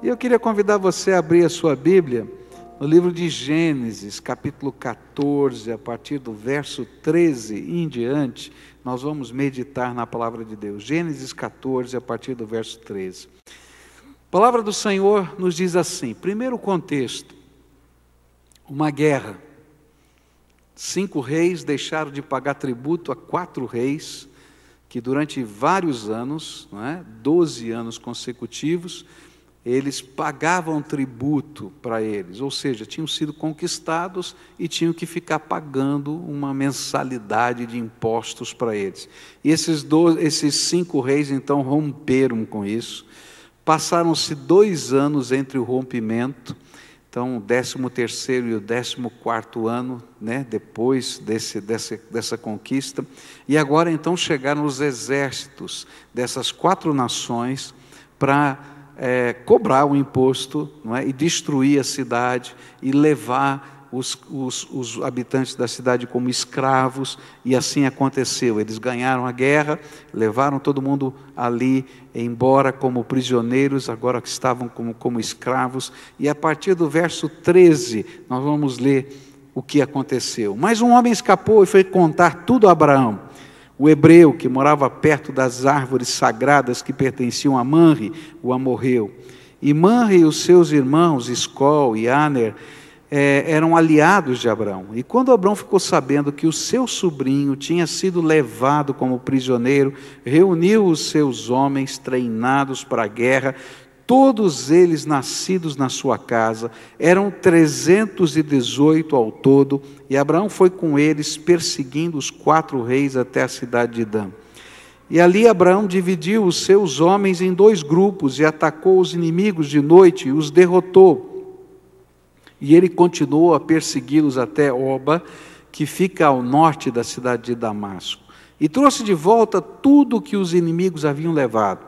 E eu queria convidar você a abrir a sua Bíblia no livro de Gênesis, capítulo 14, a partir do verso 13 em diante, nós vamos meditar na palavra de Deus. Gênesis 14, a partir do verso 13. A palavra do Senhor nos diz assim: primeiro contexto, uma guerra. 5 reis deixaram de pagar tributo a 4 reis, que durante vários anos, 12 anos consecutivos, eles pagavam tributo para eles, ou seja, tinham sido conquistados e tinham que ficar pagando uma mensalidade de impostos para eles. E esses 5 reis então romperam com isso. Passaram-se 2 anos entre o rompimento, então o 13º e o 14º ano, depois dessa conquista, e agora então chegaram os exércitos dessas 4 nações para cobrar o imposto, e destruir a cidade e levar os habitantes da cidade como escravos, e assim aconteceu. Eles ganharam a guerra, levaram todo mundo ali embora como prisioneiros, agora que estavam como escravos, e a partir do verso 13 nós vamos ler o que aconteceu. Mas um homem escapou e foi contar tudo a Abraão, o hebreu que morava perto das árvores sagradas que pertenciam a Manre, o amorreu. E Manre e os seus irmãos, Escol e Aner, eram aliados de Abraão. E quando Abraão ficou sabendo que o seu sobrinho tinha sido levado como prisioneiro, reuniu os seus homens treinados para a guerra, todos eles nascidos na sua casa, eram 318 ao todo, e Abraão foi com eles, perseguindo os 4 reis até a cidade de Dan. E ali Abraão dividiu os seus homens em 2 grupos, e atacou os inimigos de noite, e os derrotou. E ele continuou a persegui-los até Oba, que fica ao norte da cidade de Damasco. E trouxe de volta tudo o que os inimigos haviam levado.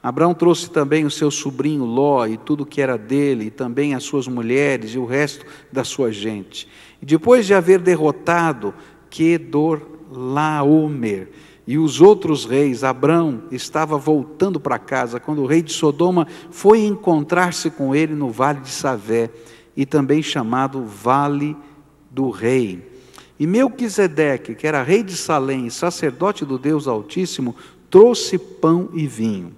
Abraão trouxe também o seu sobrinho Ló e tudo que era dele, e também as suas mulheres e o resto da sua gente. E depois de haver derrotado Quedorlaomer e os outros reis, Abraão estava voltando para casa, quando o rei de Sodoma foi encontrar-se com ele no vale de Savé, e também chamado Vale do Rei. E Melquisedeque, que era rei de Salém e sacerdote do Deus Altíssimo, trouxe pão e vinho.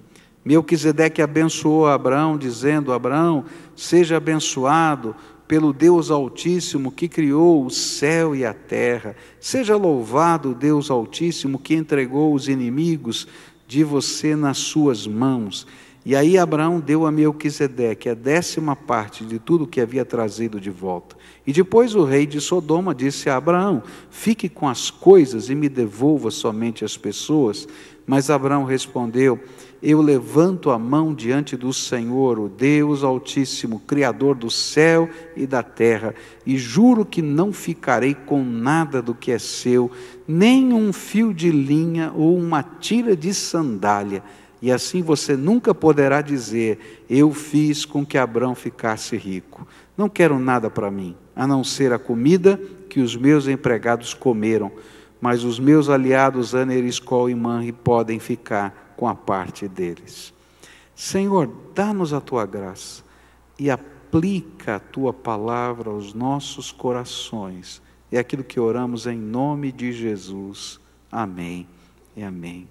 Melquisedeque abençoou Abraão, dizendo: Abraão, seja abençoado pelo Deus Altíssimo que criou o céu e a terra. Seja louvado o Deus Altíssimo que entregou os inimigos de você nas suas mãos. E aí Abraão deu a Melquisedeque a 10ª parte de tudo que havia trazido de volta. E depois o rei de Sodoma disse a Abraão: fique com as coisas e me devolva somente as pessoas. Mas Abraão respondeu: eu levanto a mão diante do Senhor, o Deus Altíssimo, Criador do céu e da terra, e juro que não ficarei com nada do que é seu, nem um fio de linha ou uma tira de sandália. E assim você nunca poderá dizer: eu fiz com que Abraão ficasse rico. Não quero nada para mim, a não ser a comida que os meus empregados comeram, mas os meus aliados Aner, Escol e Manre podem ficar com a parte deles. Senhor, dá-nos a tua graça e aplica a tua palavra aos nossos corações. É aquilo que oramos em nome de Jesus. Amém e amém.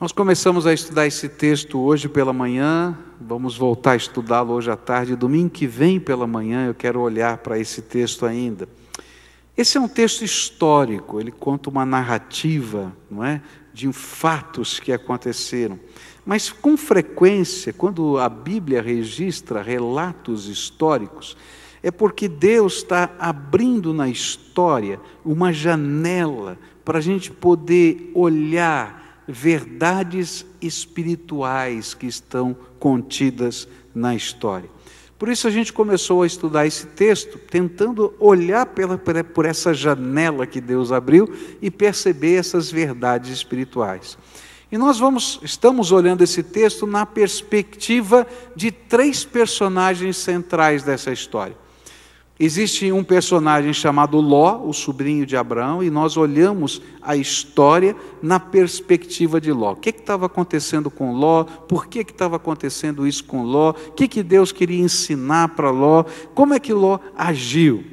Nós começamos a estudar esse texto hoje pela manhã, vamos voltar a estudá-lo hoje à tarde. Domingo que vem pela manhã eu quero olhar para esse texto ainda. Esse é um texto histórico, ele conta uma narrativa, de fatos que aconteceram. Mas com frequência, quando a Bíblia registra relatos históricos, é porque Deus está abrindo na história uma janela para a gente poder olhar verdades espirituais que estão contidas na história. Por isso a gente começou a estudar esse texto, tentando olhar por essa janela que Deus abriu e perceber essas verdades espirituais. E nós estamos olhando esse texto na perspectiva de 3 personagens centrais dessa história. Existe um personagem chamado Ló, o sobrinho de Abraão, e nós olhamos a história na perspectiva de Ló. O que estava acontecendo com Ló? Por que estava acontecendo isso com Ló? O que Deus queria ensinar para Ló? Como é que Ló agiu?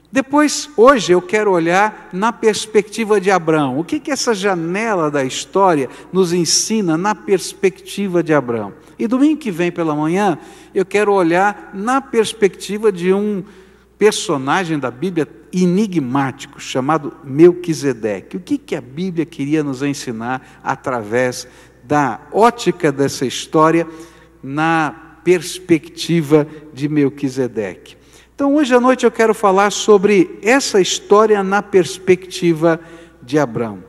Depois, hoje, eu quero olhar na perspectiva de Abraão. O que essa janela da história nos ensina na perspectiva de Abraão? E domingo que vem pela manhã, eu quero olhar na perspectiva de um personagem da Bíblia enigmático, chamado Melquisedeque. O que a Bíblia queria nos ensinar através da ótica dessa história, na perspectiva de Melquisedeque? Então, hoje à noite eu quero falar sobre essa história na perspectiva de Abraão.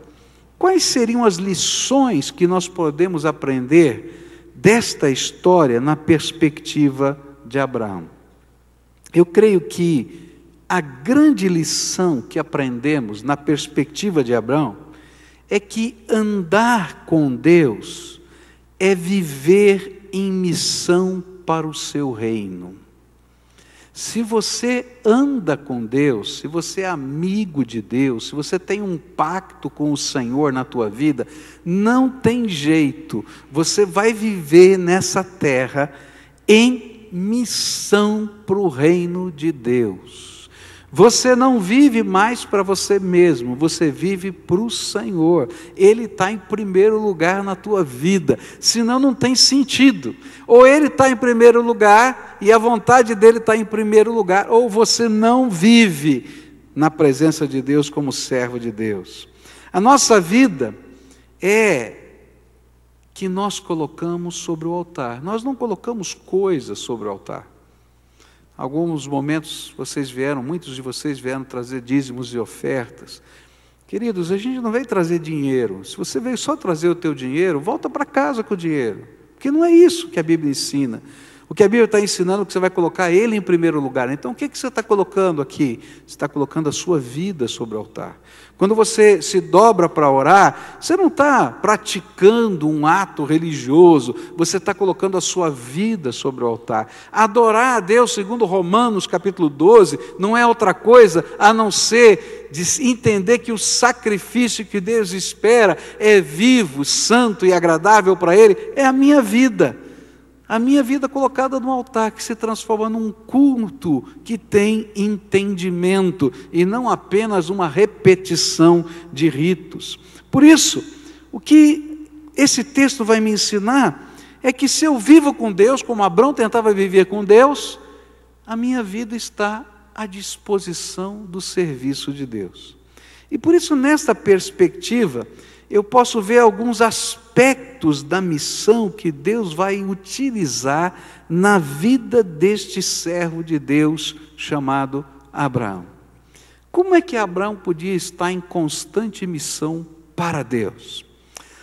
Quais seriam as lições que nós podemos aprender desta história na perspectiva de Abraão? Eu creio que a grande lição que aprendemos na perspectiva de Abraão é que andar com Deus é viver em missão para o seu reino. Se você anda com Deus, se você é amigo de Deus, se você tem um pacto com o Senhor na tua vida, não tem jeito, você vai viver nessa terra em missão para o reino de Deus. Você não vive mais para você mesmo, você vive para o Senhor. Ele está em primeiro lugar na tua vida, senão não tem sentido. Ou Ele está em primeiro lugar e a vontade dEle está em primeiro lugar, ou você não vive na presença de Deus como servo de Deus. A nossa vida é que nós colocamos sobre o altar. Nós não colocamos coisas sobre o altar. Alguns momentos muitos de vocês vieram trazer dízimos e ofertas. Queridos, a gente não veio trazer dinheiro. Se você veio só trazer o teu dinheiro, volta para casa com o dinheiro. Porque não é isso que a Bíblia ensina. O que a Bíblia está ensinando é que você vai colocar Ele em primeiro lugar. Então o que você está colocando aqui? Você está colocando a sua vida sobre o altar. Quando você se dobra para orar, você não está praticando um ato religioso, você está colocando a sua vida sobre o altar. Adorar a Deus, segundo Romanos capítulo 12, não é outra coisa a não ser de entender que o sacrifício que Deus espera é vivo, santo e agradável para Ele, é a minha vida. A minha vida colocada no altar, que se transforma num culto que tem entendimento e não apenas uma repetição de ritos. Por isso, o que esse texto vai me ensinar é que se eu vivo com Deus, como Abraão tentava viver com Deus, a minha vida está à disposição do serviço de Deus. E por isso, nesta perspectiva, eu posso ver alguns aspectos da missão que Deus vai utilizar na vida deste servo de Deus chamado Abraão. Como é que Abraão podia estar em constante missão para Deus?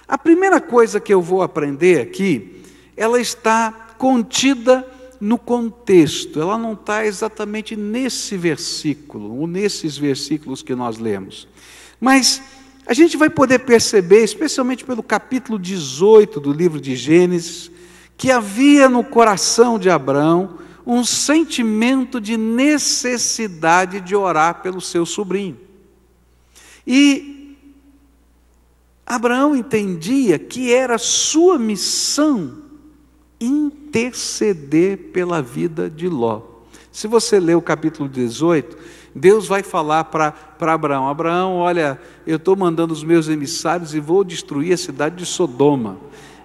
A primeira coisa que eu vou aprender aqui, ela está contida no contexto, ela não está exatamente nesse versículo, ou nesses versículos que nós lemos. Mas a gente vai poder perceber, especialmente pelo capítulo 18 do livro de Gênesis, que havia no coração de Abraão um sentimento de necessidade de orar pelo seu sobrinho. E Abraão entendia que era sua missão interceder pela vida de Ló. Se você ler o capítulo 18, Deus vai falar para Abraão: Abraão, olha, eu estou mandando os meus emissários e vou destruir a cidade de Sodoma.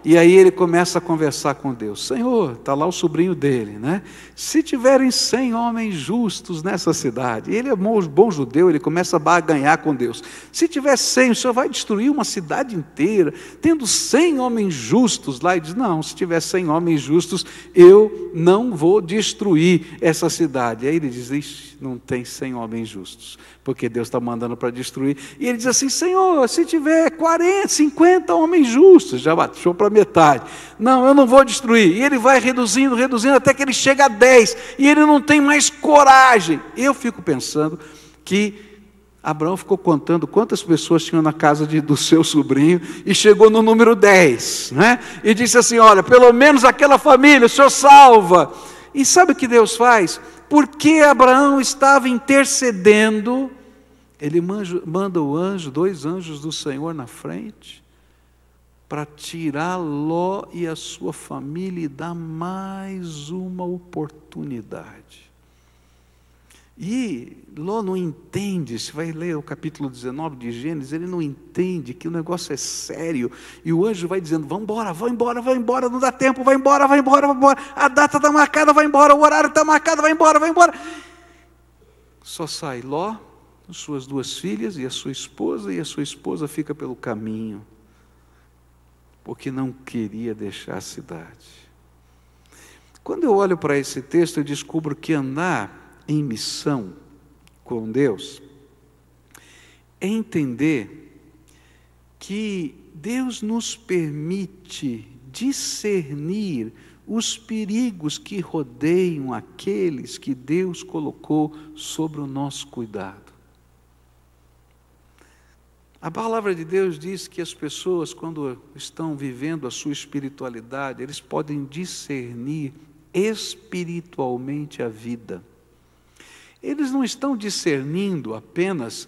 E aí ele começa a conversar com Deus. Senhor, está lá o sobrinho dele, né? Se tiverem 100 homens justos nessa cidade, ele é bom judeu, ele começa a barganhar com Deus. Se tiver 100, o Senhor vai destruir uma cidade inteira, tendo 100 homens justos lá. E diz: não, se tiver 100 homens justos, eu não vou destruir essa cidade. Aí ele diz: ixi, não tem 100 homens justos, porque Deus está mandando para destruir. E ele diz assim: Senhor, se tiver 40, 50 homens justos, já baixou para metade. Não, eu não vou destruir. E ele vai reduzindo, até que ele chega a 10. E ele não tem mais coragem. Eu fico pensando que Abraão ficou contando quantas pessoas tinham na casa do seu sobrinho e chegou no número 10, né? E disse assim: olha, pelo menos aquela família o Senhor salva. E sabe o que Deus faz? Porque Abraão estava intercedendo, ele manda o anjo, 2 anjos do Senhor na frente, para tirar Ló e a sua família e dar mais uma oportunidade. E Ló não entende, você vai ler o capítulo 19 de Gênesis, ele não entende que o negócio é sério, e o anjo vai dizendo, vamos embora, vai embora, não dá tempo, vai embora, a data está marcada, vai embora, o horário está marcado, vai embora. Só sai Ló, suas 2 filhas e a sua esposa fica pelo caminho, porque não queria deixar a cidade. Quando eu olho para esse texto, eu descubro que andar em missão com Deus é entender que Deus nos permite discernir os perigos que rodeiam aqueles que Deus colocou sobre o nosso cuidado. A palavra de Deus diz que as pessoas, quando estão vivendo a sua espiritualidade, eles podem discernir espiritualmente a vida. Eles não estão discernindo apenas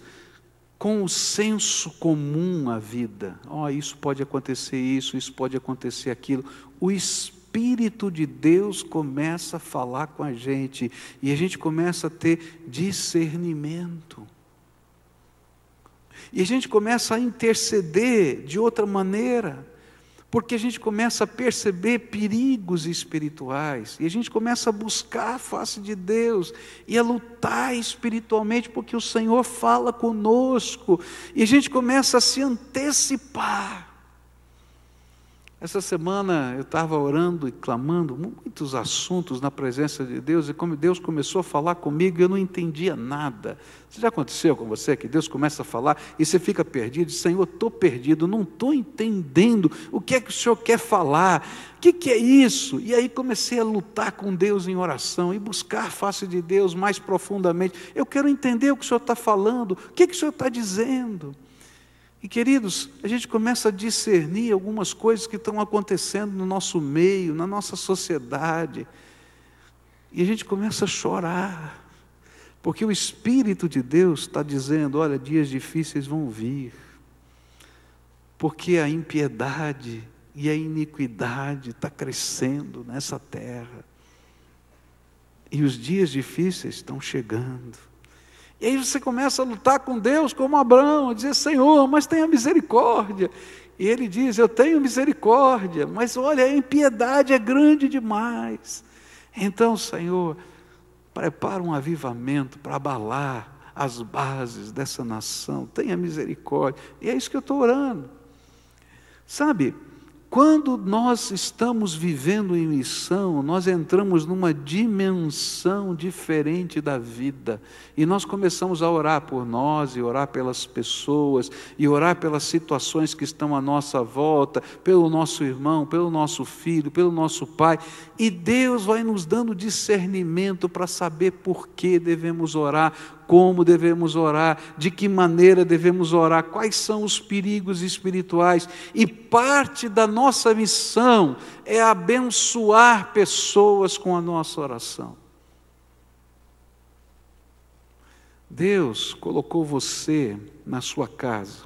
com o senso comum a vida. Isso pode acontecer isso pode acontecer aquilo. O Espírito de Deus começa a falar com a gente, e a gente começa a ter discernimento. E a gente começa a interceder de outra maneira, porque a gente começa a perceber perigos espirituais, e a gente começa a buscar a face de Deus, e a lutar espiritualmente, porque o Senhor fala conosco, e a gente começa a se antecipar. Essa semana eu estava orando e clamando muitos assuntos na presença de Deus, e como Deus começou a falar comigo, eu não entendia nada. Isso já aconteceu com você, que Deus começa a falar e você fica perdido? Senhor, estou perdido, não estou entendendo o que é que o Senhor quer falar, o que é isso? E aí comecei a lutar com Deus em oração e buscar a face de Deus mais profundamente. Eu quero entender o que o Senhor está falando, o que o Senhor está dizendo. E queridos, a gente começa a discernir algumas coisas que estão acontecendo no nosso meio, na nossa sociedade, e a gente começa a chorar, porque o Espírito de Deus está dizendo, olha, dias difíceis vão vir, porque a impiedade e a iniquidade está crescendo nessa terra, e os dias difíceis estão chegando. E aí você começa a lutar com Deus como Abraão, a dizer, Senhor, mas tenha misericórdia. E ele diz, eu tenho misericórdia, mas olha, a impiedade é grande demais. Então, Senhor, prepara um avivamento para abalar as bases dessa nação, tenha misericórdia. E é isso que eu estou orando. Sabe, quando nós estamos vivendo em missão, nós entramos numa dimensão diferente da vida, e nós começamos a orar por nós, e orar pelas pessoas, e orar pelas situações que estão à nossa volta, pelo nosso irmão, pelo nosso filho, pelo nosso pai, e Deus vai nos dando discernimento para saber por que devemos orar, como devemos orar, de que maneira devemos orar, quais são os perigos espirituais, e parte da nossa missão é abençoar pessoas com a nossa oração. Deus colocou você na sua casa,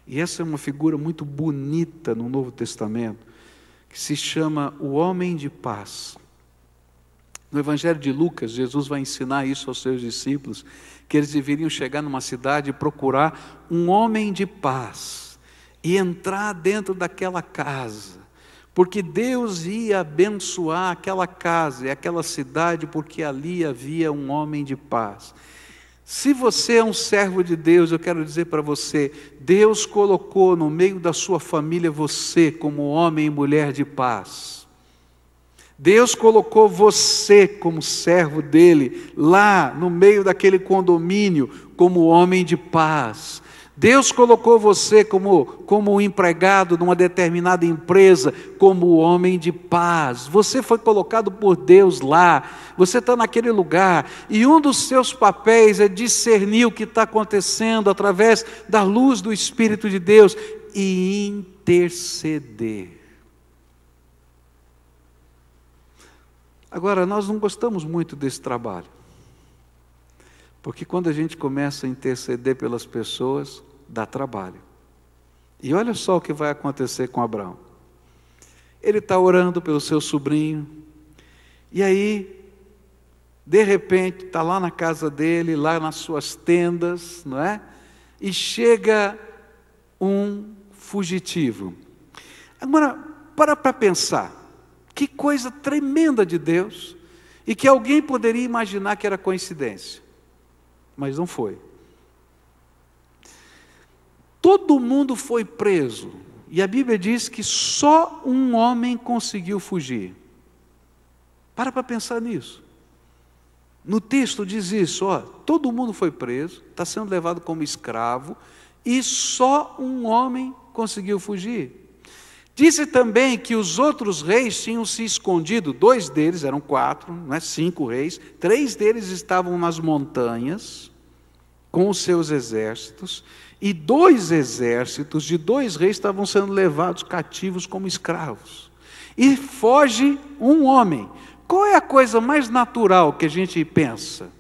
e essa é uma figura muito bonita no Novo Testamento, que se chama o homem de paz. No Evangelho de Lucas, Jesus vai ensinar isso aos seus discípulos, que eles deveriam chegar numa cidade e procurar um homem de paz, e entrar dentro daquela casa, porque Deus ia abençoar aquela casa e aquela cidade, porque ali havia um homem de paz. Se você é um servo de Deus, eu quero dizer para você, Deus colocou no meio da sua família você como homem e mulher de paz. Deus colocou você como servo dele, lá no meio daquele condomínio, como homem de paz. Deus colocou você como empregado numa determinada empresa, como homem de paz. Você foi colocado por Deus lá, você está naquele lugar, e um dos seus papéis é discernir o que está acontecendo através da luz do Espírito de Deus e interceder. Agora, nós não gostamos muito desse trabalho, porque quando a gente começa a interceder pelas pessoas, dá trabalho. E olha só o que vai acontecer com Abraão. Ele está orando pelo seu sobrinho, e aí, de repente, está lá na casa dele, lá nas suas tendas, não é? E chega um fugitivo. Agora, para pensar, que coisa tremenda de Deus, e que alguém poderia imaginar que era coincidência, mas não foi. Todo mundo foi preso, e a Bíblia diz que só um homem conseguiu fugir. Para pensar nisso. No texto diz isso, ó, todo mundo foi preso, está sendo levado como escravo, e só um homem conseguiu fugir. Disse também que os outros reis tinham se escondido, 2 deles, eram 4, não é 5 reis, 3 deles estavam nas montanhas, com os seus exércitos, e 2 exércitos de 2 reis estavam sendo levados cativos como escravos. E foge um homem. Qual é a coisa mais natural que a gente pensa?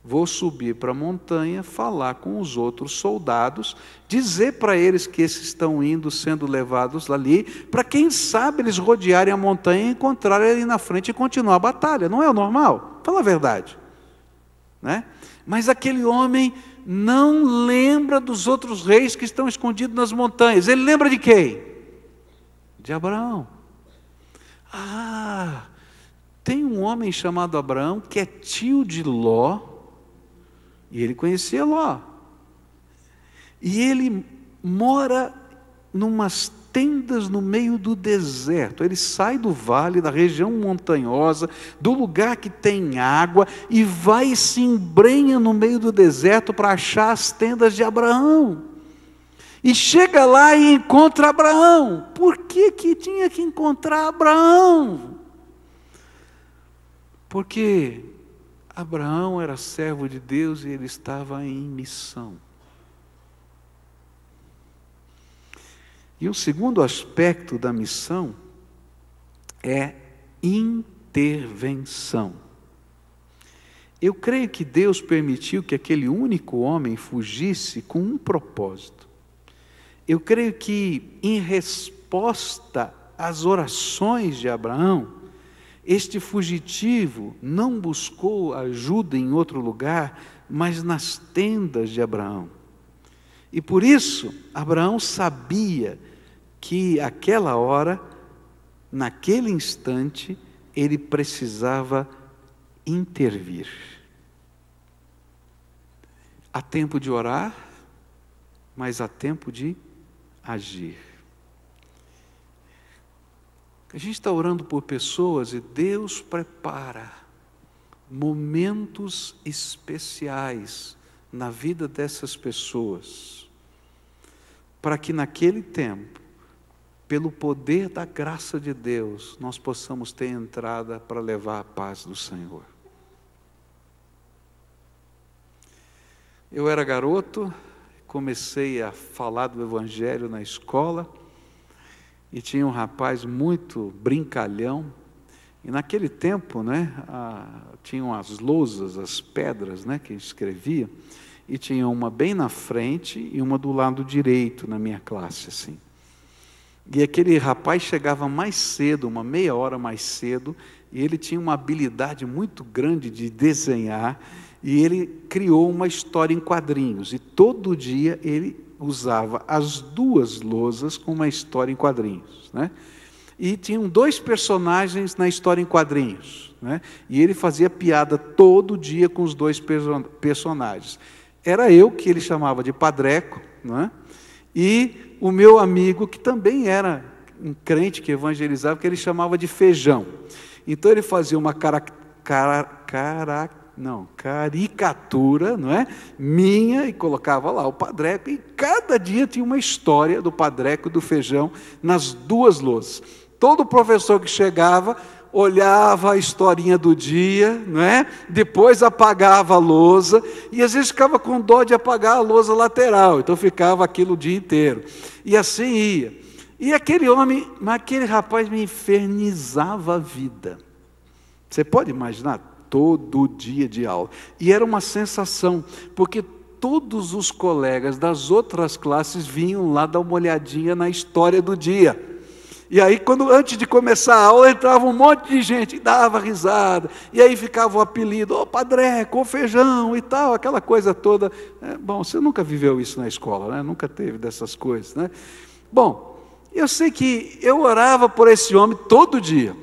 Vou subir para a montanha, falar com os outros soldados, dizer para eles que esses estão indo, sendo levados ali, para quem sabe eles rodearem a montanha e encontrarem ali na frente e continuar a batalha. Não é o normal? Fala a verdade, né? Mas aquele homem não lembra dos outros reis que estão escondidos nas montanhas. Ele lembra de quem? De Abraão. Tem um homem chamado Abraão que é tio de Ló, e ele conhecia Ló. E ele mora numas tendas no meio do deserto. Ele sai do vale, da região montanhosa, do lugar que tem água, e vai e se embrenha no meio do deserto para achar as tendas de Abraão. E chega lá e encontra Abraão. Por que tinha que encontrar Abraão? Porque Abraão era servo de Deus e ele estava em missão. E o segundo aspecto da missão é intervenção. Eu creio que Deus permitiu que aquele único homem fugisse com um propósito. Eu creio que, em resposta às orações de Abraão, este fugitivo não buscou ajuda em outro lugar, mas nas tendas de Abraão. E por isso, Abraão sabia que aquela hora, naquele instante, ele precisava intervir. Há tempo de orar, mas há tempo de agir. A gente está orando por pessoas e Deus prepara momentos especiais na vida dessas pessoas, para que naquele tempo, pelo poder da graça de Deus, nós possamos ter entrada para levar a paz do Senhor. Eu era garoto, comecei a falar do Evangelho na escola, e tinha um rapaz muito brincalhão, e naquele tempo, né, tinham as lousas, as pedras, né, que escrevia, e tinha uma bem na frente e uma do lado direito na minha classe, assim. E aquele rapaz chegava mais cedo, uma meia hora mais cedo, e ele tinha uma habilidade muito grande de desenhar, e ele criou uma história em quadrinhos, e todo dia ele usava as 2 lousas com uma história em quadrinhos, né? E tinham 2 personagens na história em quadrinhos, né? E ele fazia piada todo dia com os 2 personagens. Era eu, que ele chamava de Padreco, né? E o meu amigo, que também era um crente que evangelizava, que ele chamava de Feijão. Então ele fazia uma caricatura, não é? Minha, e colocava lá o Padreco, e cada dia tinha uma história do Padreco e do Feijão nas 2 lousas. Todo professor que chegava, olhava a historinha do dia, não é? Depois apagava a lousa, e às vezes ficava com dó de apagar a lousa lateral, então ficava aquilo o dia inteiro. E assim ia. E aquele rapaz me infernizava a vida. Você pode imaginar? Todo dia de aula. E era uma sensação, porque todos os colegas das outras classes vinham lá dar uma olhadinha na história do dia. E aí, antes de começar a aula, entrava um monte de gente e dava risada. E aí ficava o apelido, ô Padreco, ô Feijão e tal, aquela coisa toda. Bom, você nunca viveu isso na escola, né? Nunca teve dessas coisas, né? Bom, eu sei que eu orava por esse homem todo dia.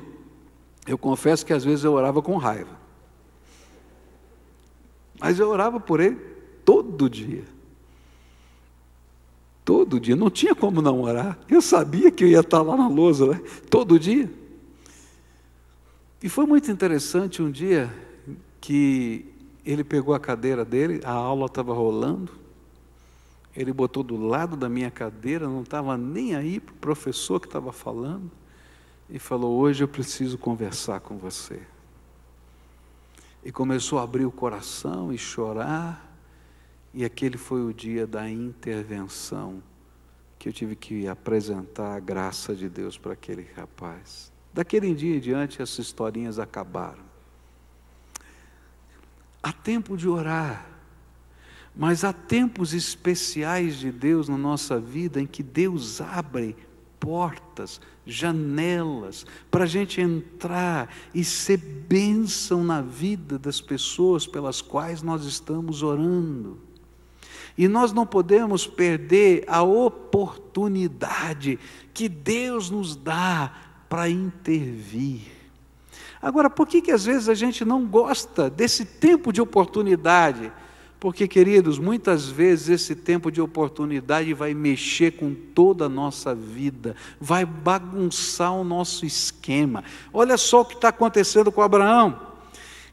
Eu confesso que às vezes eu orava com raiva. Mas eu orava por ele todo dia. Todo dia, não tinha como não orar. Eu sabia que eu ia estar lá na lousa, né? Todo dia. E foi muito interessante um dia que ele pegou a cadeira dele, a aula estava rolando, ele botou do lado da minha cadeira, não estava nem aí para o professor que estava falando, e falou: hoje eu preciso conversar com você. E começou a abrir o coração e chorar. E aquele foi o dia da intervenção, que eu tive que apresentar a graça de Deus para aquele rapaz. Daquele dia em diante, essas historinhas acabaram. Há tempo de orar, mas há tempos especiais de Deus na nossa vida, em que Deus abre portas, janelas, para a gente entrar e ser bênção na vida das pessoas pelas quais nós estamos orando. E nós não podemos perder a oportunidade que Deus nos dá para intervir. Agora, por que às vezes a gente não gosta desse tempo de oportunidade? Porque, queridos, muitas vezes esse tempo de oportunidade vai mexer com toda a nossa vida, vai bagunçar o nosso esquema. Olha só o que está acontecendo com Abraão.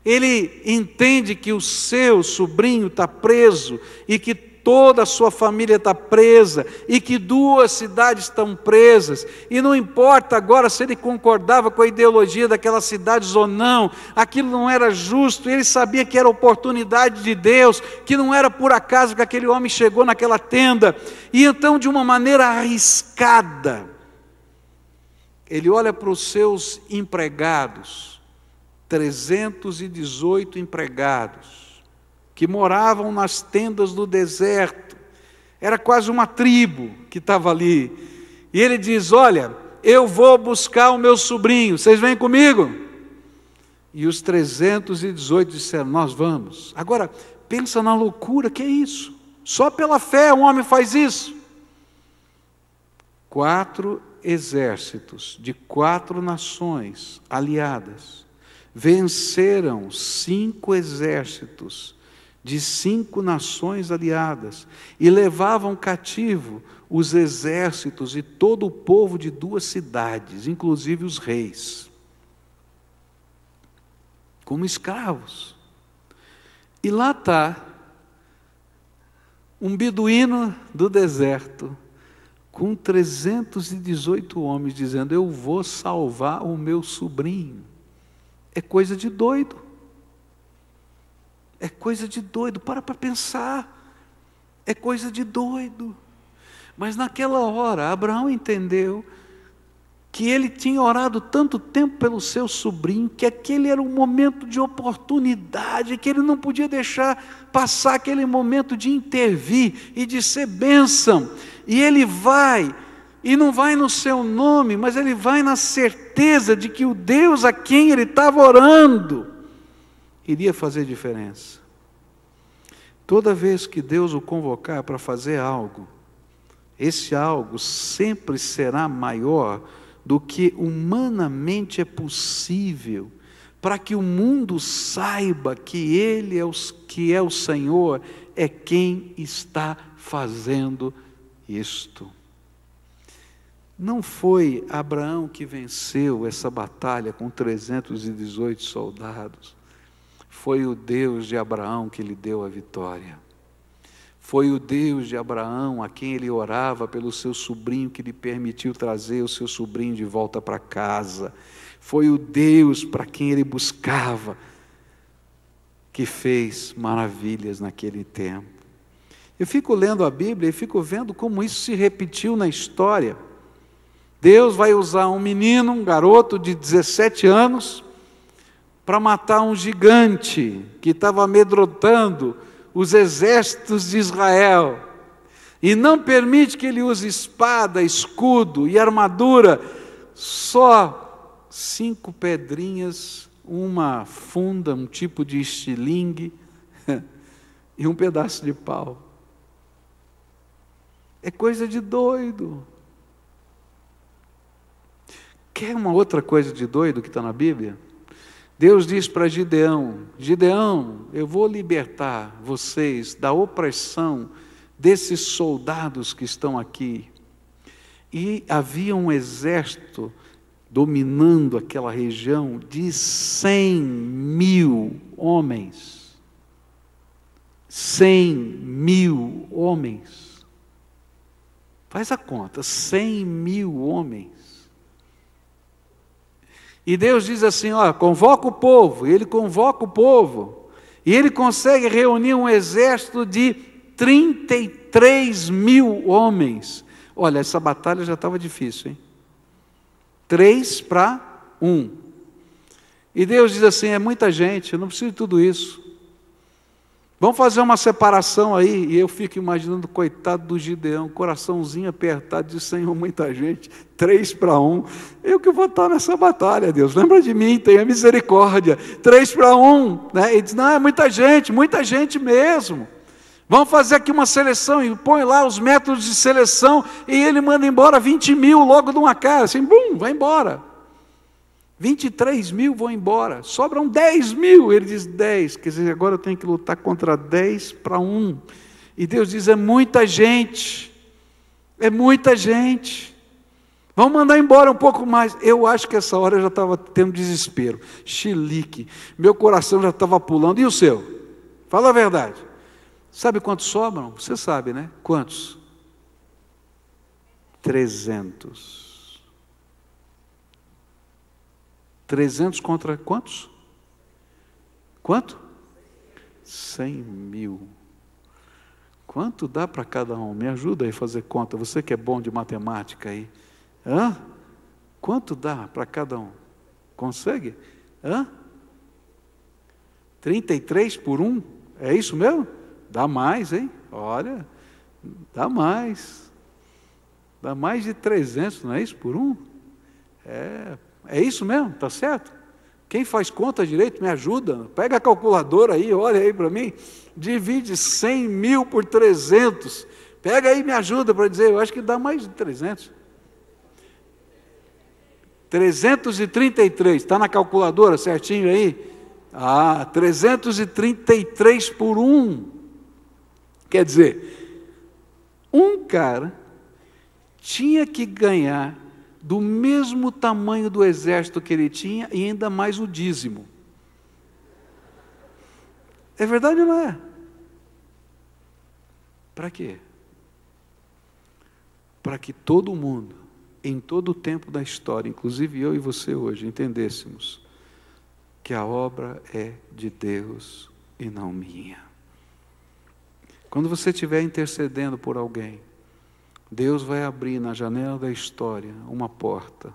Ele entende que o seu sobrinho está preso e que toda a sua família está presa e que 2 cidades estão presas, e não importa agora se ele concordava com a ideologia daquelas cidades ou não, aquilo não era justo, ele sabia que era oportunidade de Deus, que não era por acaso que aquele homem chegou naquela tenda, e então, de uma maneira arriscada, ele olha para os seus empregados, 318 empregados, que moravam nas tendas do deserto, era quase uma tribo que estava ali, e ele diz: olha, eu vou buscar o meu sobrinho, vocês vêm comigo? E os 318 disseram: nós vamos. Agora, pensa na loucura que é isso, só pela fé um homem faz isso. 4 exércitos de 4 nações aliadas venceram 5 exércitos de 5 nações aliadas, e levavam cativo os exércitos e todo o povo de 2 cidades, inclusive os reis, como escravos. E lá está um beduíno do deserto, com 318 homens, dizendo: eu vou salvar o meu sobrinho. É coisa de doido. É coisa de doido, para pensar, é coisa de doido. Mas naquela hora, Abraão entendeu que ele tinha orado tanto tempo pelo seu sobrinho, que aquele era um momento de oportunidade, que ele não podia deixar passar aquele momento de intervir e de ser bênção. E ele vai, e não vai no seu nome, mas ele vai na certeza de que o Deus a quem ele estava orando iria fazer diferença. Toda vez que Deus o convocar para fazer algo, esse algo sempre será maior do que humanamente é possível, para que o mundo saiba que Ele que é o Senhor, é quem está fazendo isto. Não foi Abraão que venceu essa batalha com 318 soldados. Foi o Deus de Abraão que lhe deu a vitória. Foi o Deus de Abraão a quem ele orava pelo seu sobrinho, que lhe permitiu trazer o seu sobrinho de volta para casa. Foi o Deus para quem ele buscava, que fez maravilhas naquele tempo. Eu fico lendo a Bíblia e fico vendo como isso se repetiu na história. Deus vai usar um menino, um garoto de 17 anos, para matar um gigante que estava amedrontando os exércitos de Israel. E não permite que ele use espada, escudo e armadura, só 5 pedrinhas, uma funda, um tipo de estilingue e um pedaço de pau. É coisa de doido. Quer uma outra coisa de doido que está na Bíblia? Deus diz para Gideão: Gideão, eu vou libertar vocês da opressão desses soldados que estão aqui. E havia um exército dominando aquela região de 100.000 homens. 100.000 homens. Faz a conta, 100.000 homens. E Deus diz assim, ó, convoca o povo. E ele convoca o povo. E ele consegue reunir um exército de 33.000 homens. Olha, essa batalha já estava difícil, hein? 3-1. E Deus diz assim, é muita gente, eu não preciso de tudo isso. Vamos fazer uma separação aí. E eu fico imaginando o coitado do Gideão, coraçãozinho apertado, de Senhor, muita gente, 3-1. Eu que vou estar nessa batalha, Deus, lembra de mim, tenha misericórdia. 3-1, né? Ele diz, não, é muita gente mesmo. Vamos fazer aqui uma seleção, e põe lá os métodos de seleção, e ele manda embora 20.000 logo de uma cara, assim, bum, vai embora. 23.000 vão embora, sobram 10.000, ele diz 10, quer dizer, agora eu tenho que lutar contra 10-1, e Deus diz, é muita gente, vamos mandar embora um pouco mais. Eu acho que essa hora eu já estava tendo desespero, chilique, meu coração já estava pulando, e o seu? Fala a verdade, sabe quantos sobram? Você sabe, né? Quantos? 300. 300 contra quantos? Quanto? 100.000. Quanto dá para cada um? Me ajuda aí a fazer conta. Você que é bom de matemática aí. Hã? Quanto dá para cada um? Consegue? 33 por 1? É isso mesmo? Dá mais, hein? Olha, dá mais. Dá mais de 300, não é isso por 1? É isso mesmo, está certo? Quem faz conta direito, me ajuda. Pega a calculadora aí, olha aí para mim. Divide 100.000 por 300. Pega aí e me ajuda para dizer, eu acho que dá mais de 300. 333, está na calculadora certinho aí? 333 por 1. Quer dizer, um cara tinha que ganhar do mesmo tamanho do exército que ele tinha e ainda mais o dízimo. É verdade ou não é? Para quê? Para que todo mundo, em todo o tempo da história, inclusive eu e você hoje, entendêssemos que a obra é de Deus e não minha. Quando você estiver intercedendo por alguém, Deus vai abrir na janela da história uma porta.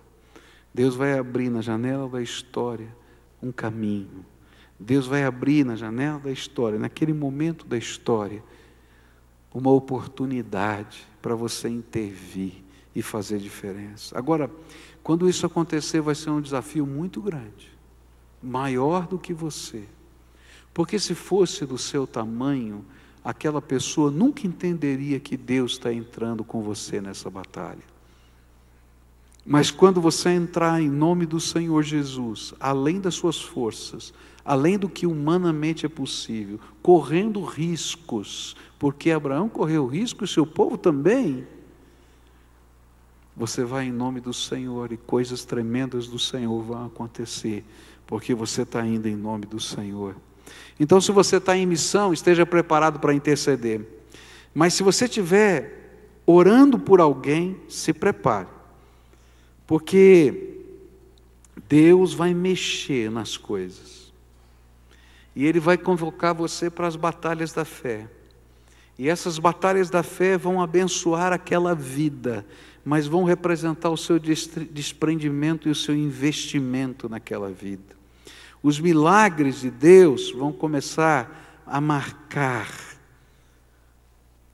Deus vai abrir na janela da história um caminho. Deus vai abrir na janela da história, naquele momento da história, uma oportunidade para você intervir e fazer diferença. Agora, quando isso acontecer, vai ser um desafio muito grande, maior do que você. Porque se fosse do seu tamanho, aquela pessoa nunca entenderia que Deus está entrando com você nessa batalha. Mas quando você entrar em nome do Senhor Jesus, além das suas forças, além do que humanamente é possível, correndo riscos, porque Abraão correu risco e seu povo também, você vai em nome do Senhor e coisas tremendas do Senhor vão acontecer, porque você está indo em nome do Senhor. Então, se você está em missão, esteja preparado para interceder. Mas se você estiver orando por alguém, se prepare. Porque Deus vai mexer nas coisas. E Ele vai convocar você para as batalhas da fé. E essas batalhas da fé vão abençoar aquela vida, mas vão representar o seu desprendimento e o seu investimento naquela vida. Os milagres de Deus vão começar a marcar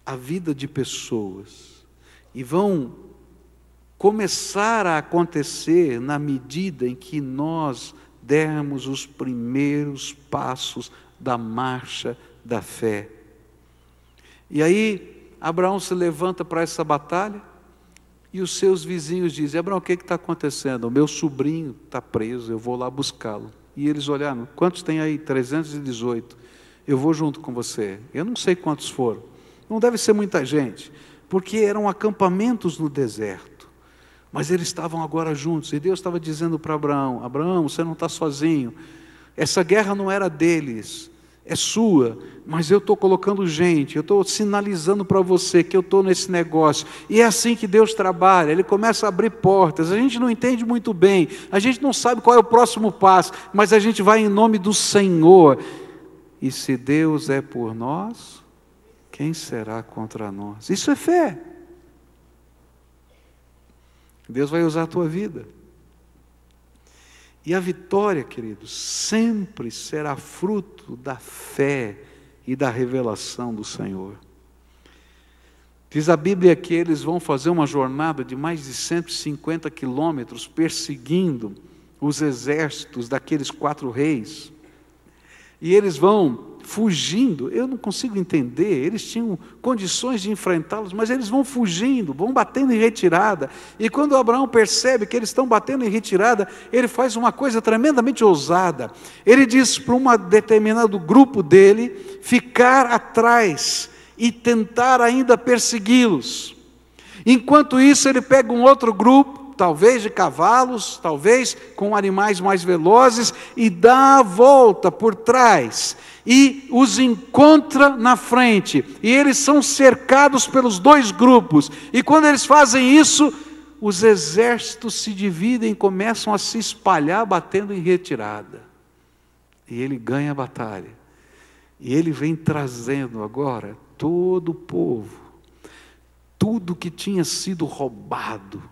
a vida de pessoas e vão começar a acontecer na medida em que nós dermos os primeiros passos da marcha da fé. E aí Abraão se levanta para essa batalha e os seus vizinhos dizem: Abraão, o que está acontecendo? O meu sobrinho está preso, eu vou lá buscá-lo. E eles olharam: quantos tem aí? 318. Eu vou junto com você. Eu não sei quantos foram. Não deve ser muita gente, porque eram acampamentos no deserto. Mas eles estavam agora juntos, e Deus estava dizendo para Abraão: Abraão, você não está sozinho, essa guerra não era deles, é sua, mas eu estou colocando gente, eu estou sinalizando para você que eu estou nesse negócio, e é assim que Deus trabalha, Ele começa a abrir portas, a gente não entende muito bem, a gente não sabe qual é o próximo passo, mas a gente vai em nome do Senhor, e se Deus é por nós, quem será contra nós? Isso é fé. Deus vai usar a tua vida. E a vitória, queridos, sempre será fruto da fé e da revelação do Senhor. Diz a Bíblia que eles vão fazer uma jornada de mais de 150 quilômetros perseguindo os exércitos daqueles 4 reis. E eles vão fugindo, eu não consigo entender, eles tinham condições de enfrentá-los, mas eles vão fugindo, vão batendo em retirada, e quando Abraão percebe que eles estão batendo em retirada, ele faz uma coisa tremendamente ousada, ele diz para um determinado grupo dele, ficar atrás, e tentar ainda persegui-los, enquanto isso ele pega um outro grupo, talvez de cavalos, talvez com animais mais velozes, e dá a volta por trás, e os encontra na frente, e eles são cercados pelos 2 grupos, e quando eles fazem isso, os exércitos se dividem, começam a se espalhar, batendo em retirada, e ele ganha a batalha, e ele vem trazendo agora todo o povo, tudo que tinha sido roubado,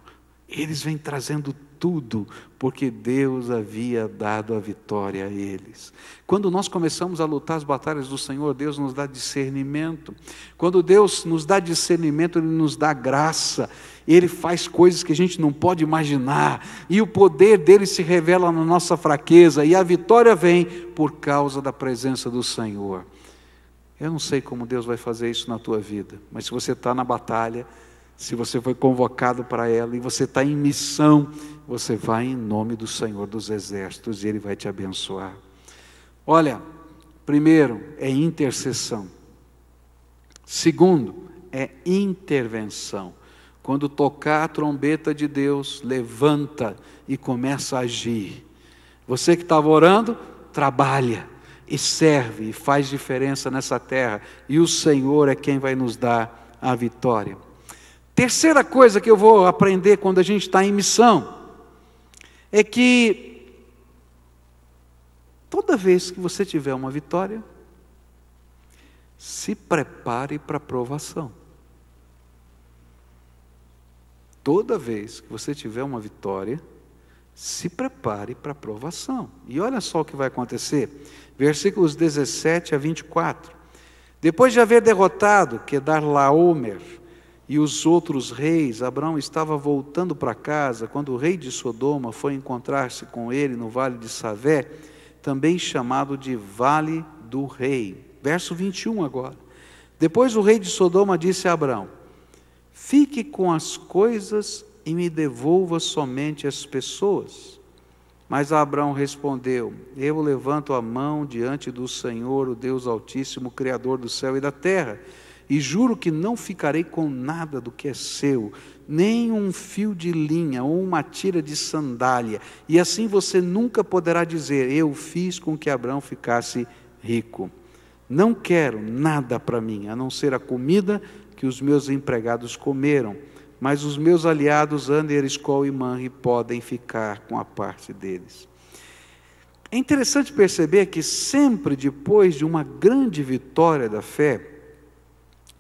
eles vêm trazendo tudo, porque Deus havia dado a vitória a eles. Quando nós começamos a lutar as batalhas do Senhor, Deus nos dá discernimento. Quando Deus nos dá discernimento, Ele nos dá graça. Ele faz coisas que a gente não pode imaginar. E o poder dEle se revela na nossa fraqueza. E a vitória vem por causa da presença do Senhor. Eu não sei como Deus vai fazer isso na tua vida, mas se você está na batalha, se você foi convocado para ela e você está em missão, você vai em nome do Senhor dos Exércitos e Ele vai te abençoar. Olha, primeiro é intercessão. Segundo é intervenção. Quando tocar a trombeta de Deus, levanta e começa a agir. Você que estava orando, trabalha e serve e faz diferença nessa terra. E o Senhor é quem vai nos dar a vitória. Terceira coisa que eu vou aprender quando a gente está em missão, é que toda vez que você tiver uma vitória, se prepare para a provação. Toda vez que você tiver uma vitória, se prepare para a provação. E olha só o que vai acontecer, versículos 17 a 24. Depois de haver derrotado Quedarlaomer e os outros reis, Abraão estava voltando para casa, quando o rei de Sodoma foi encontrar-se com ele no vale de Savé, também chamado de Vale do Rei. Verso 21 agora. Depois o rei de Sodoma disse a Abraão: fique com as coisas e me devolva somente as pessoas. Mas Abraão respondeu: eu levanto a mão diante do Senhor, o Deus Altíssimo, Criador do céu e da terra, e juro que não ficarei com nada do que é seu, nem um fio de linha ou uma tira de sandália, e assim você nunca poderá dizer: eu fiz com que Abraão ficasse rico. Não quero nada para mim, a não ser a comida que os meus empregados comeram, mas os meus aliados Aner, Escol e Manre podem ficar com a parte deles. É interessante perceber que sempre depois de uma grande vitória da fé,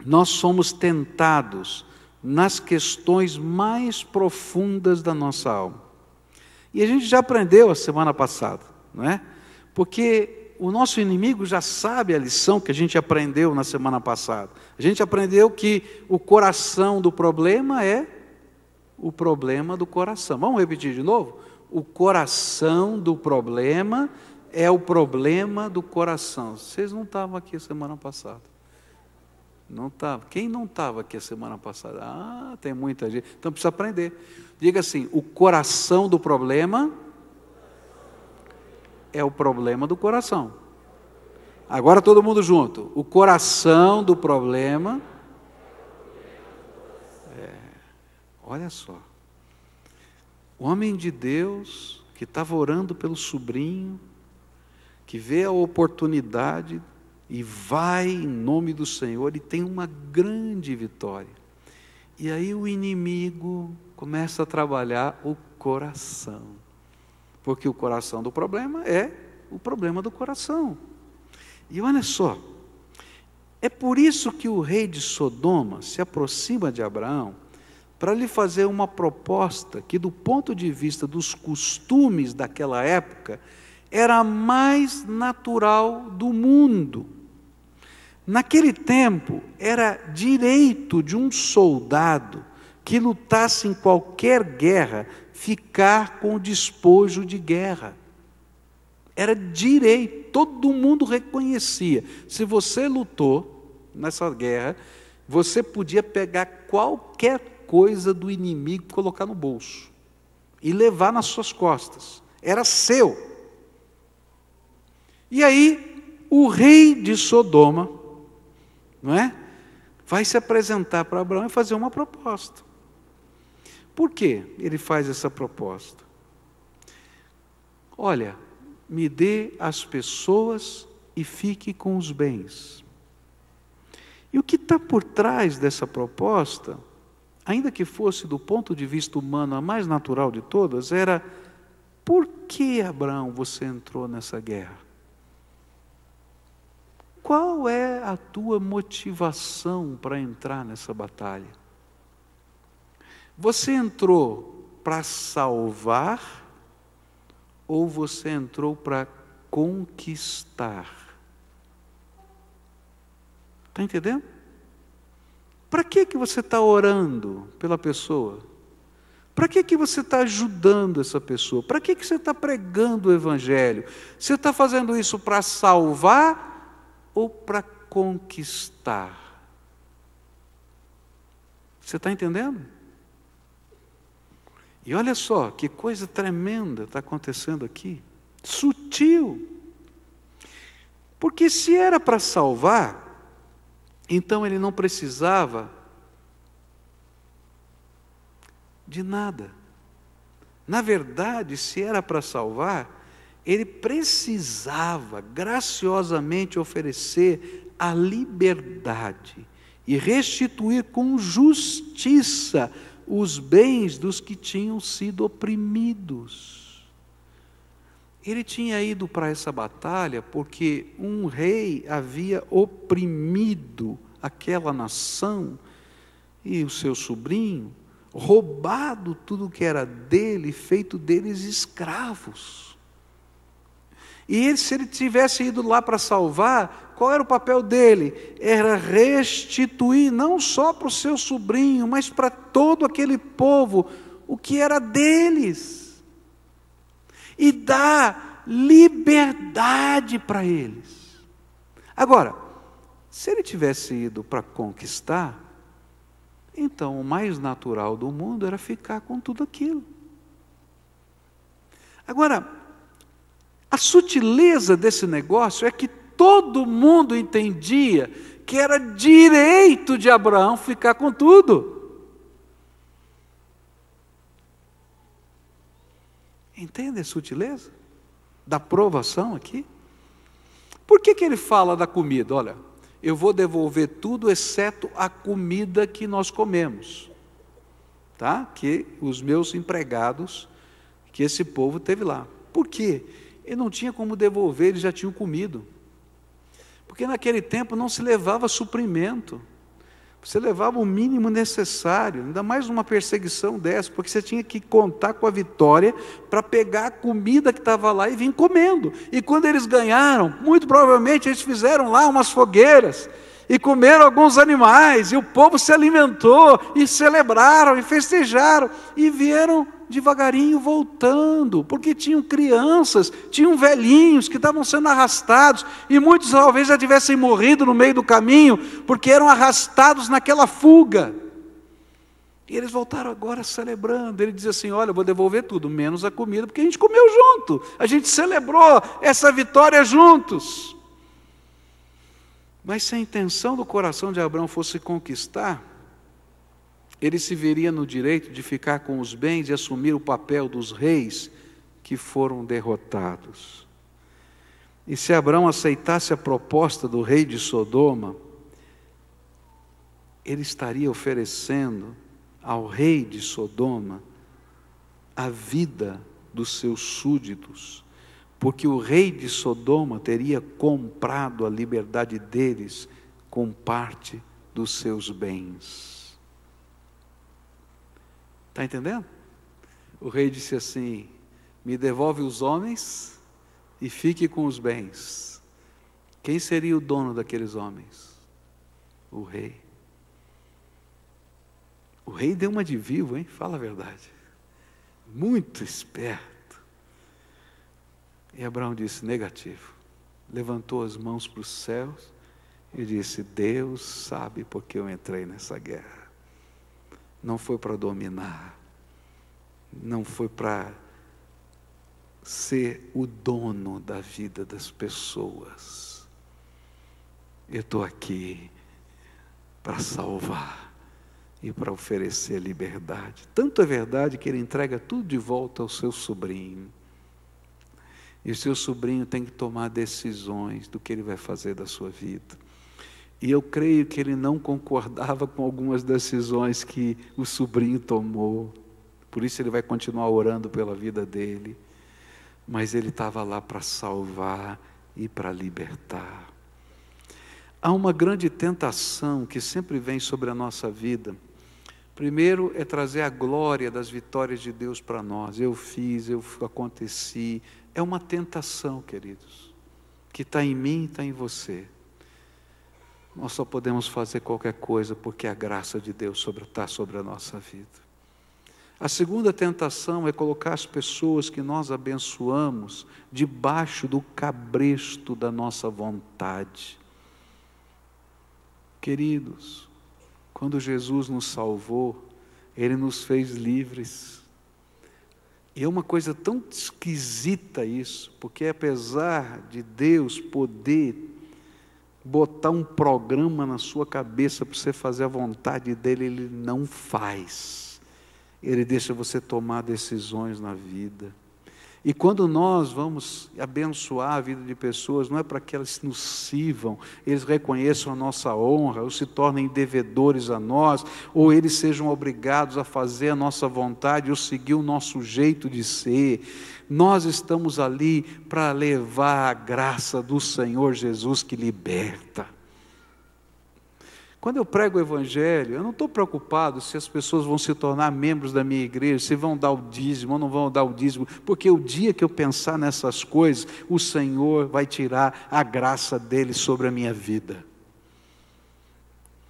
nós somos tentados nas questões mais profundas da nossa alma. E a gente já aprendeu a semana passada, não é? Porque o nosso inimigo já sabe a lição que a gente aprendeu na semana passada. A gente aprendeu que o coração do problema é o problema do coração. Vamos repetir de novo? O coração do problema é o problema do coração. Vocês não estavam aqui a semana passada. Não estava. Quem não estava aqui a semana passada? Ah, tem muita gente. Então precisa aprender. Diga assim: o coração do problema é o problema do coração. Agora todo mundo junto. O coração do problema olha só. O homem de Deus que estava orando pelo sobrinho, que vê a oportunidade e vai em nome do Senhor e tem uma grande vitória. E aí o inimigo começa a trabalhar o coração. Porque o coração do problema é o problema do coração. E olha só, é por isso que o rei de Sodoma se aproxima de Abraão para lhe fazer uma proposta que, do ponto de vista dos costumes daquela época, era a mais natural do mundo. Naquele tempo, era direito de um soldado que lutasse em qualquer guerra ficar com o despojo de guerra. Era direito, todo mundo reconhecia. Se você lutou nessa guerra, você podia pegar qualquer coisa do inimigo, colocar no bolso e levar nas suas costas. Era seu. E aí, o rei de Sodoma, não é? Vai se apresentar para Abraão e fazer uma proposta. Por que ele faz essa proposta? Olha, me dê as pessoas e fique com os bens. E o que está por trás dessa proposta, ainda que fosse do ponto de vista humano a mais natural de todas, era: por que, Abraão, você entrou nessa guerra? Qual é a tua motivação para entrar nessa batalha? Você entrou para salvar ou você entrou para conquistar? Está entendendo? Para que você está orando pela pessoa? Para que você está ajudando essa pessoa? Para que você está pregando o Evangelho? Você está fazendo isso para salvar ou para conquistar? Você está entendendo? E olha só, que coisa tremenda está acontecendo aqui. Sutil. Porque se era para salvar, então ele não precisava de nada. Na verdade, se era para salvar, ele precisava graciosamente oferecer a liberdade e restituir com justiça os bens dos que tinham sido oprimidos. Ele tinha ido para essa batalha porque um rei havia oprimido aquela nação e o seu sobrinho, roubado tudo que era dele, feito deles escravos. E ele, se ele tivesse ido lá para salvar, qual era o papel dele? Era restituir não só para o seu sobrinho, mas para todo aquele povo o que era deles. E dar liberdade para eles. Agora, se ele tivesse ido para conquistar, então o mais natural do mundo era ficar com tudo aquilo. Agora, a sutileza desse negócio é que todo mundo entendia que era direito de Abraão ficar com tudo. Entende a sutileza da provação aqui? Por que ele fala da comida? Olha, eu vou devolver tudo exceto a comida que nós comemos, tá? Que os meus empregados, que esse povo teve lá. Por quê? Ele não tinha como devolver, eles já tinham comido. Porque naquele tempo não se levava suprimento. Você levava o mínimo necessário, ainda mais numa perseguição dessa, porque você tinha que contar com a vitória para pegar a comida que estava lá e vir comendo. E quando eles ganharam, muito provavelmente eles fizeram lá umas fogueiras e comeram alguns animais, e o povo se alimentou, e celebraram, e festejaram, e vieram devagarinho voltando, porque tinham crianças, tinham velhinhos que estavam sendo arrastados, e muitos talvez já tivessem morrido no meio do caminho, porque eram arrastados naquela fuga. E eles voltaram agora celebrando. Ele diz assim: olha, eu vou devolver tudo, menos a comida, porque a gente comeu junto, a gente celebrou essa vitória juntos. Mas se a intenção do coração de Abraão fosse conquistar, ele se veria no direito de ficar com os bens e assumir o papel dos reis que foram derrotados. E se Abraão aceitasse a proposta do rei de Sodoma, ele estaria oferecendo ao rei de Sodoma a vida dos seus súditos, porque o rei de Sodoma teria comprado a liberdade deles com parte dos seus bens. Está entendendo? O rei disse assim: me devolve os homens e fique com os bens. Quem seria o dono daqueles homens? O rei. O rei deu uma de vivo, hein? Fala a verdade. Muito esperto. E Abraão disse: negativo. Levantou as mãos para os céus e disse: Deus sabe porque eu entrei nessa guerra. Não foi para dominar, não foi para ser o dono da vida das pessoas. Eu estou aqui para salvar e para oferecer liberdade. Tanto é verdade que ele entrega tudo de volta ao seu sobrinho. E o seu sobrinho tem que tomar decisões do que ele vai fazer da sua vida. E eu creio que ele não concordava com algumas decisões que o sobrinho tomou. Por isso ele vai continuar orando pela vida dele. Mas ele estava lá para salvar e para libertar. Há uma grande tentação que sempre vem sobre a nossa vida. Primeiro é trazer a glória das vitórias de Deus para nós. Eu fiz, eu aconteci. É uma tentação, queridos, que está em mim e está em você. Nós só podemos fazer qualquer coisa porque a graça de Deus está sobre a nossa vida. A segunda tentação é colocar as pessoas que nós abençoamos debaixo do cabresto da nossa vontade. Queridos, quando Jesus nos salvou, Ele nos fez livres. E é uma coisa tão esquisita isso, porque apesar de Deus poder botar um programa na sua cabeça para você fazer a vontade dEle, Ele não faz. Ele deixa você tomar decisões na vida. E quando nós vamos abençoar a vida de pessoas, não é para que elas nos sirvam, eles reconheçam a nossa honra, ou se tornem devedores a nós, ou eles sejam obrigados a fazer a nossa vontade, ou seguir o nosso jeito de ser. Nós estamos ali para levar a graça do Senhor Jesus que liberta. Quando eu prego o Evangelho, eu não estou preocupado se as pessoas vão se tornar membros da minha igreja, se vão dar o dízimo ou não vão dar o dízimo, porque o dia que eu pensar nessas coisas, o Senhor vai tirar a graça dEle sobre a minha vida.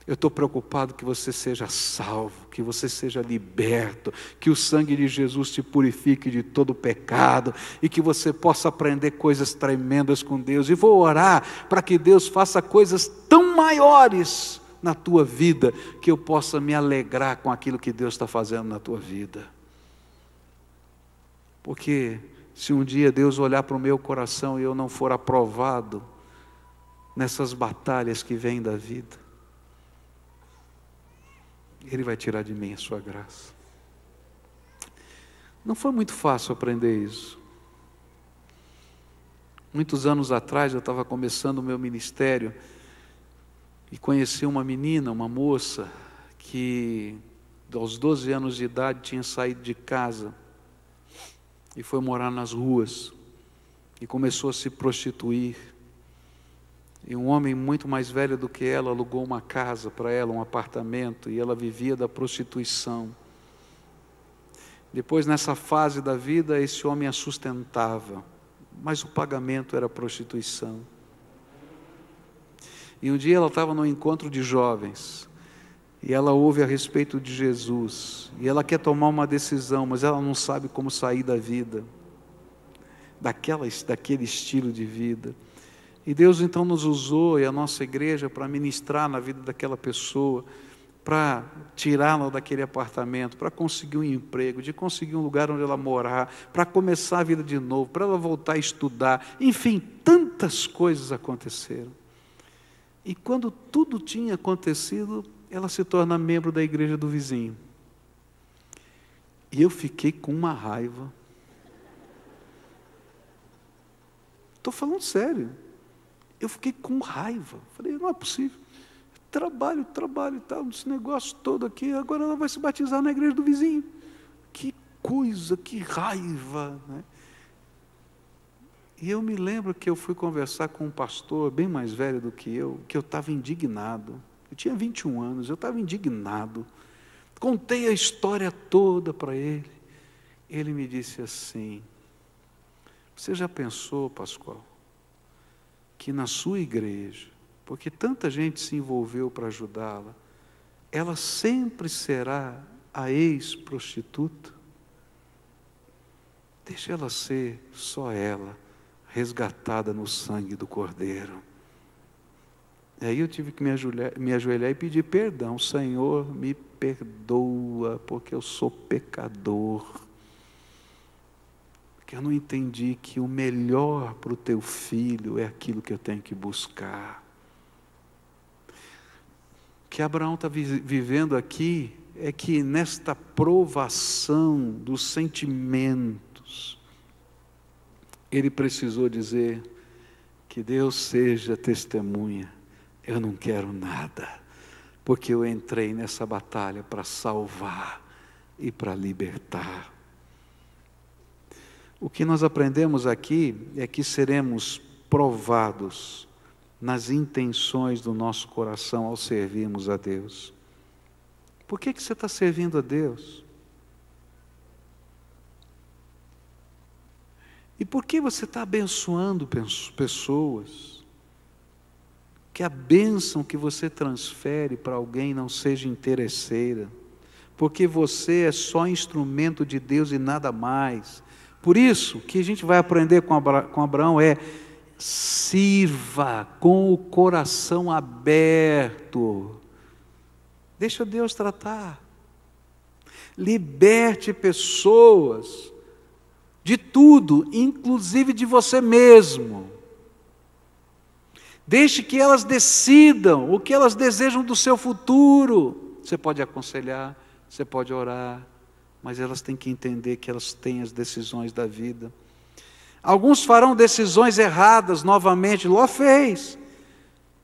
Eu estou preocupado que você seja salvo, que você seja liberto, que o sangue de Jesus te purifique de todo pecado e que você possa aprender coisas tremendas com Deus. E vou orar para que Deus faça coisas tão maiores na tua vida, que eu possa me alegrar com aquilo que Deus está fazendo na tua vida. Porque se um dia Deus olhar para o meu coração e eu não for aprovado nessas batalhas que vêm da vida, Ele vai tirar de mim a sua graça. Não foi muito fácil aprender isso. Muitos anos atrás eu estava começando o meu ministério e conheci uma menina, uma moça, que aos 12 anos de idade tinha saído de casa e foi morar nas ruas e começou a se prostituir. E um homem muito mais velho do que ela alugou uma casa para ela, um apartamento, e ela vivia da prostituição. Depois, nessa fase da vida, esse homem a sustentava, mas o pagamento era prostituição. E um dia ela estava num encontro de jovens, e ela ouve a respeito de Jesus, e ela quer tomar uma decisão, mas ela não sabe como sair da vida, daquele estilo de vida. E Deus então nos usou, e a nossa igreja, para ministrar na vida daquela pessoa, para tirá-la daquele apartamento, para conseguir um emprego, de conseguir um lugar onde ela morar, para começar a vida de novo, para ela voltar a estudar. Enfim, tantas coisas aconteceram. E quando tudo tinha acontecido, ela se torna membro da igreja do vizinho. E eu fiquei com uma raiva. Estou falando sério. Eu fiquei com raiva. Falei, não é possível. Trabalho e tal, esse negócio todo aqui, agora ela vai se batizar na igreja do vizinho. Que coisa, que raiva, né? E eu me lembro que eu fui conversar com um pastor bem mais velho do que eu estava indignado. Eu tinha 21 anos, eu estava indignado. Contei a história toda para ele. Ele me disse assim: você já pensou, Pascoal, que na sua igreja, porque tanta gente se envolveu para ajudá-la, ela sempre será a ex-prostituta? Deixa ela ser só ela, resgatada no sangue do Cordeiro. E aí eu tive que me ajoelhar e pedir perdão. Senhor, me perdoa, porque eu sou pecador. Porque eu não entendi que o melhor para o teu filho é aquilo que eu tenho que buscar. O que Abraão está vivendo aqui é que nesta provação dos sentimentos, ele precisou dizer que Deus seja testemunha. Eu não quero nada, porque eu entrei nessa batalha para salvar e para libertar. O que nós aprendemos aqui é que seremos provados nas intenções do nosso coração ao servirmos a Deus. Por que você está servindo a Deus? E por que você está abençoando pessoas? Que a bênção que você transfere para alguém não seja interesseira, porque você é só instrumento de Deus e nada mais. Por isso, o que a gente vai aprender com Abraão é: sirva com o coração aberto. Deixa Deus tratar. Liberte pessoas de tudo, inclusive de você mesmo. Deixe que elas decidam o que elas desejam do seu futuro. Você pode aconselhar, você pode orar, mas elas têm que entender que elas têm as decisões da vida. Alguns farão decisões erradas novamente. Ló fez.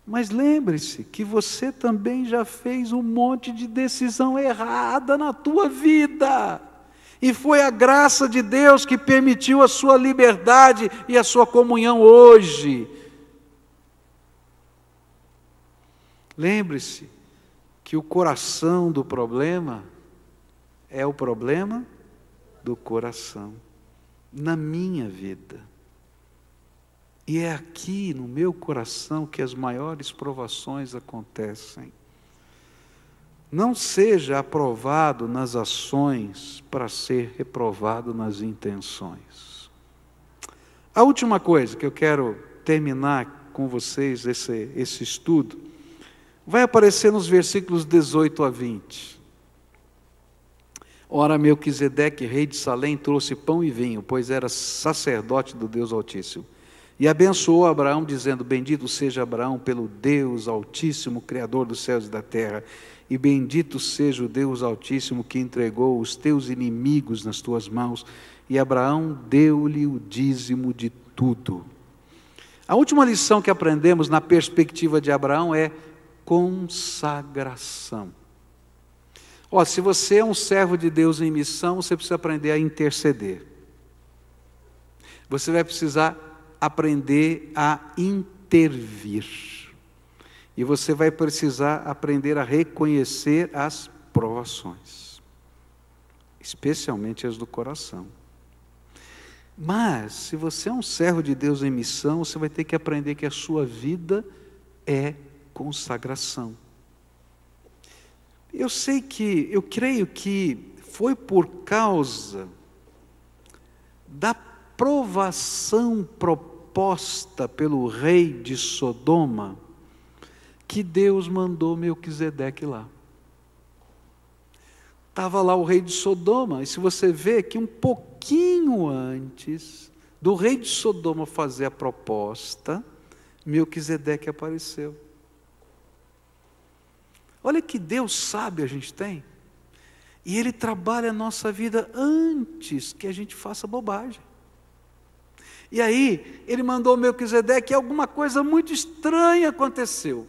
Mas lembre-se que você também já fez um monte de decisão errada na tua vida. E foi a graça de Deus que permitiu a sua liberdade e a sua comunhão hoje. Lembre-se que o coração do problema é o problema do coração, na minha vida. E é aqui no meu coração que as maiores provações acontecem. Não seja aprovado nas ações para ser reprovado nas intenções. A última coisa que eu quero terminar com vocês, esse estudo, vai aparecer nos versículos 18 a 20. Ora, Melquisedeque, rei de Salém, trouxe pão e vinho, pois era sacerdote do Deus Altíssimo. E abençoou Abraão, dizendo: bendito seja Abraão pelo Deus Altíssimo, Criador dos céus e da terra. E bendito seja o Deus Altíssimo que entregou os teus inimigos nas tuas mãos. E Abraão deu-lhe o dízimo de tudo. A última lição que aprendemos na perspectiva de Abraão é consagração. Se você é um servo de Deus em missão, você precisa aprender a interceder. Você vai precisar aprender a interceder. intervir. E você vai precisar aprender a reconhecer as provações, especialmente as do coração. Mas, se você é um servo de Deus em missão, você vai ter que aprender que a sua vida é consagração. Eu creio que foi por causa da provação proposta pelo rei de Sodoma que Deus mandou Melquisedeque lá. Estava lá o rei de Sodoma, e se você vê que um pouquinho antes do rei de Sodoma fazer a proposta, Melquisedeque apareceu. Olha que Deus sábio a gente tem, e Ele trabalha a nossa vida antes que a gente faça bobagem. E aí, Ele mandou Melquisedeque e alguma coisa muito estranha aconteceu.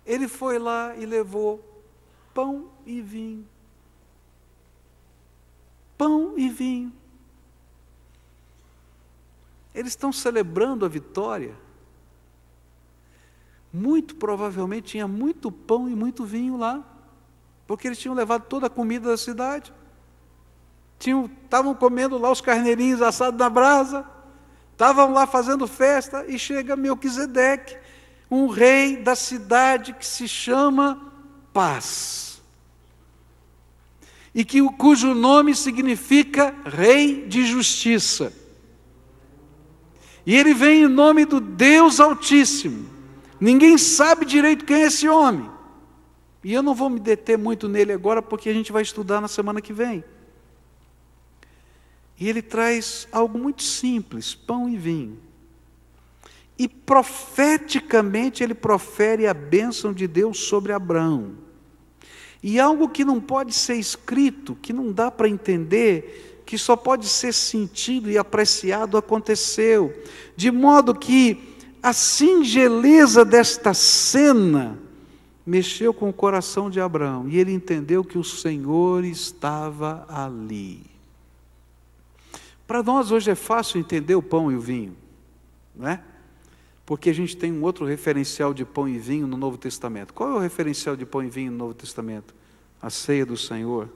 Ele foi lá e levou pão e vinho. Pão e vinho. Eles estão celebrando a vitória. Muito provavelmente tinha muito pão e muito vinho lá, porque eles tinham levado toda a comida da cidade. Estavam comendo lá os carneirinhos assados na brasa, estavam lá fazendo festa, e chega Melquisedeque, um rei da cidade que se chama Paz, e cujo nome significa Rei de Justiça. E ele vem em nome do Deus Altíssimo. Ninguém sabe direito quem é esse homem. E eu não vou me deter muito nele agora, porque a gente vai estudar na semana que vem. E ele traz algo muito simples, pão e vinho. E profeticamente ele profere a bênção de Deus sobre Abraão. E algo que não pode ser escrito, que não dá para entender, que só pode ser sentido e apreciado, aconteceu. De modo que a singeleza desta cena mexeu com o coração de Abraão. E ele entendeu que o Senhor estava ali. Para nós hoje é fácil entender o pão e o vinho, não é? Porque a gente tem um outro referencial de pão e vinho no Novo Testamento. Qual é o referencial de pão e vinho no Novo Testamento? A ceia do Senhor,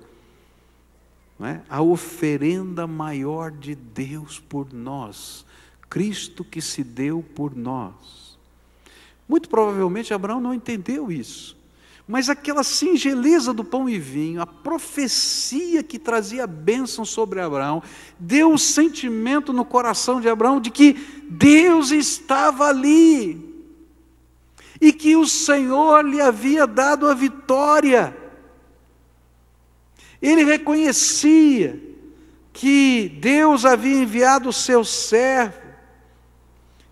não é? A oferenda maior de Deus por nós, Cristo que se deu por nós. Muito provavelmente Abraão não entendeu isso, mas aquela singeleza do pão e vinho, a profecia que trazia bênção sobre Abraão, deu um sentimento no coração de Abraão de que Deus estava ali, e que o Senhor lhe havia dado a vitória. Ele reconhecia que Deus havia enviado o seu servo,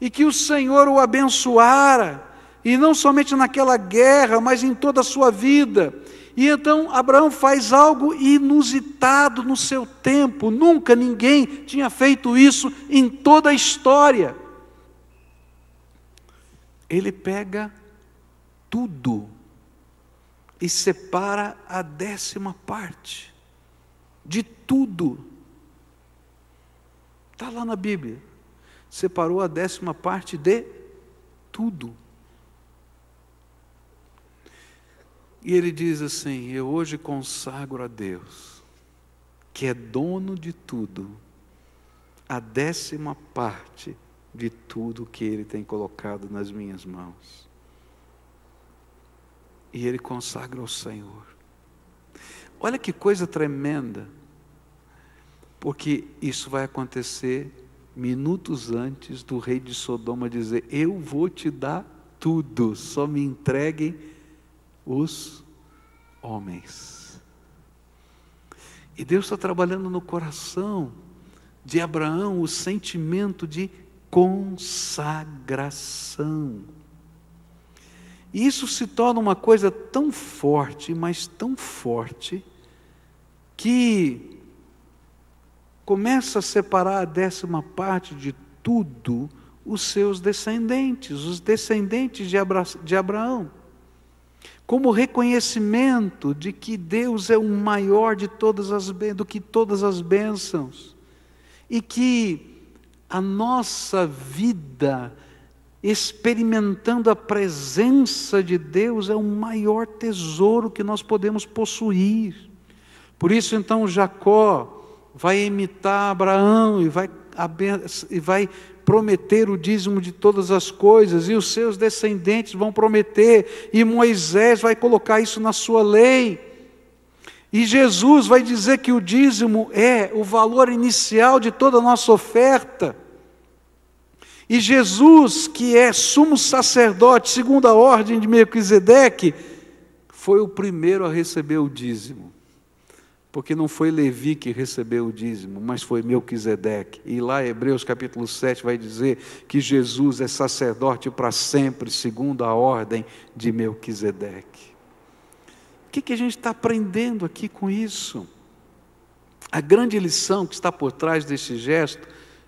e que o Senhor o abençoara, e não somente naquela guerra, mas em toda a sua vida. E então Abraão faz algo inusitado no seu tempo, nunca ninguém tinha feito isso em toda a história. Ele pega tudo e separa a 10ª parte de tudo. Está lá na Bíblia. Separou a 10ª parte de tudo. E ele diz assim: eu hoje consagro a Deus, que é dono de tudo, a 10ª parte de tudo que Ele tem colocado nas minhas mãos. E ele consagra ao Senhor. Olha que coisa tremenda, porque isso vai acontecer minutos antes do rei de Sodoma dizer: eu vou te dar tudo, só me entreguem os homens. E Deus está trabalhando no coração de Abraão o sentimento de consagração. E isso se torna uma coisa tão forte, mas tão forte, que começa a separar a 10ª parte de tudo os seus descendentes, os descendentes de Abraão, como reconhecimento de que Deus é o maior de todas as bênçãos, e que a nossa vida experimentando a presença de Deus, é o maior tesouro que nós podemos possuir. Por isso então Jacó vai imitar Abraão e vai prometer o dízimo de todas as coisas, e os seus descendentes vão prometer, e Moisés vai colocar isso na sua lei. E Jesus vai dizer que o dízimo é o valor inicial de toda a nossa oferta. E Jesus, que é sumo sacerdote, segundo a ordem de Melquisedeque, foi o primeiro a receber o dízimo. Porque não foi Levi que recebeu o dízimo, mas foi Melquisedeque. E lá Hebreus capítulo 7 vai dizer que Jesus é sacerdote para sempre, segundo a ordem de Melquisedeque. O que a gente está aprendendo aqui com isso? A grande lição que está por trás desse gesto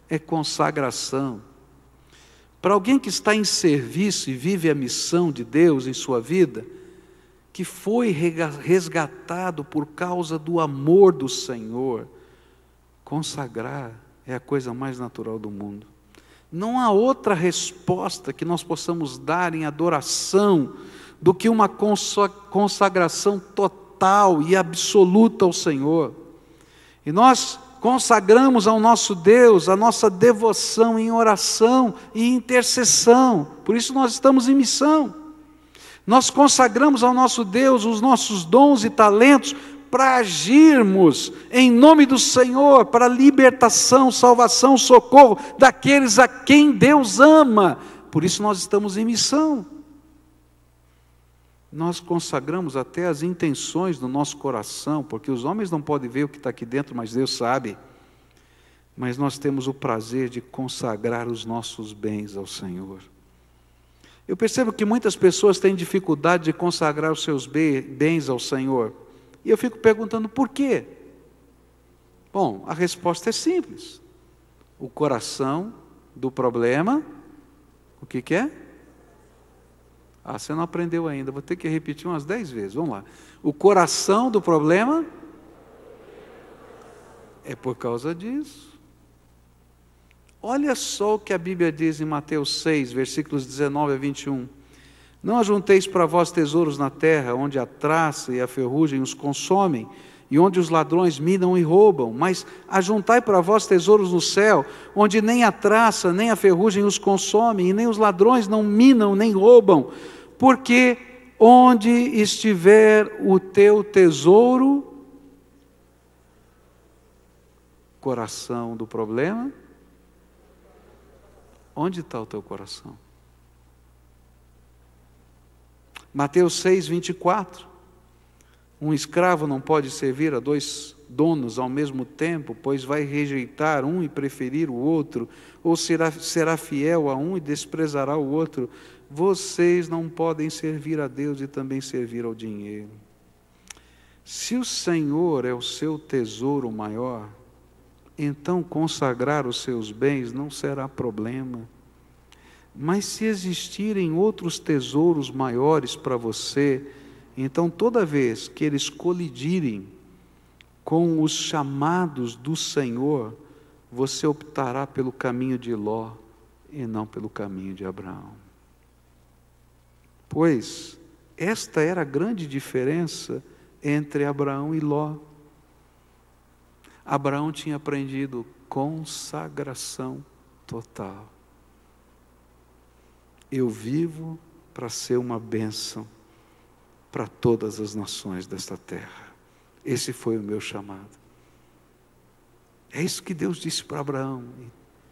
é consagração. Para alguém que está em serviço e vive a missão de Deus em sua vida, que foi resgatado por causa do amor do Senhor, consagrar é a coisa mais natural do mundo. Não há outra resposta que nós possamos dar em adoração do que uma consagração total e absoluta ao Senhor. E nós consagramos ao nosso Deus a nossa devoção em oração e intercessão. Por isso nós estamos em missão. Nós consagramos ao nosso Deus os nossos dons e talentos para agirmos em nome do Senhor, para libertação, salvação, socorro daqueles a quem Deus ama. Por isso nós estamos em missão. Nós consagramos até as intenções do nosso coração, porque os homens não podem ver o que está aqui dentro, mas Deus sabe. Mas nós temos o prazer de consagrar os nossos bens ao Senhor. Eu percebo que muitas pessoas têm dificuldade de consagrar os seus bens ao Senhor. E eu fico perguntando por quê? Bom, a resposta é simples. O coração do problema, o que é? Você não aprendeu ainda, vou ter que repetir umas 10 vezes, vamos lá. O coração do problema é por causa disso. Olha só o que a Bíblia diz em Mateus 6, versículos 19 a 21. Não ajunteis para vós tesouros na terra, onde a traça e a ferrugem os consomem, e onde os ladrões minam e roubam, mas ajuntai para vós tesouros no céu, onde nem a traça nem a ferrugem os consomem, e nem os ladrões não minam nem roubam, porque onde estiver o teu tesouro, coração do problema, onde está o teu coração? Mateus 6, 24. Um escravo não pode servir a 2 donos ao mesmo tempo, pois vai rejeitar um e preferir o outro, ou será fiel a um e desprezará o outro. Vocês não podem servir a Deus e também servir ao dinheiro. Se o Senhor é o seu tesouro maior, então consagrar os seus bens não será problema. Mas se existirem outros tesouros maiores para você, então toda vez que eles colidirem com os chamados do Senhor, você optará pelo caminho de Ló e não pelo caminho de Abraão. Pois esta era a grande diferença entre Abraão e Ló. Abraão tinha aprendido consagração total. Eu vivo para ser uma bênção para todas as nações desta terra. Esse foi o meu chamado. É isso que Deus disse para Abraão.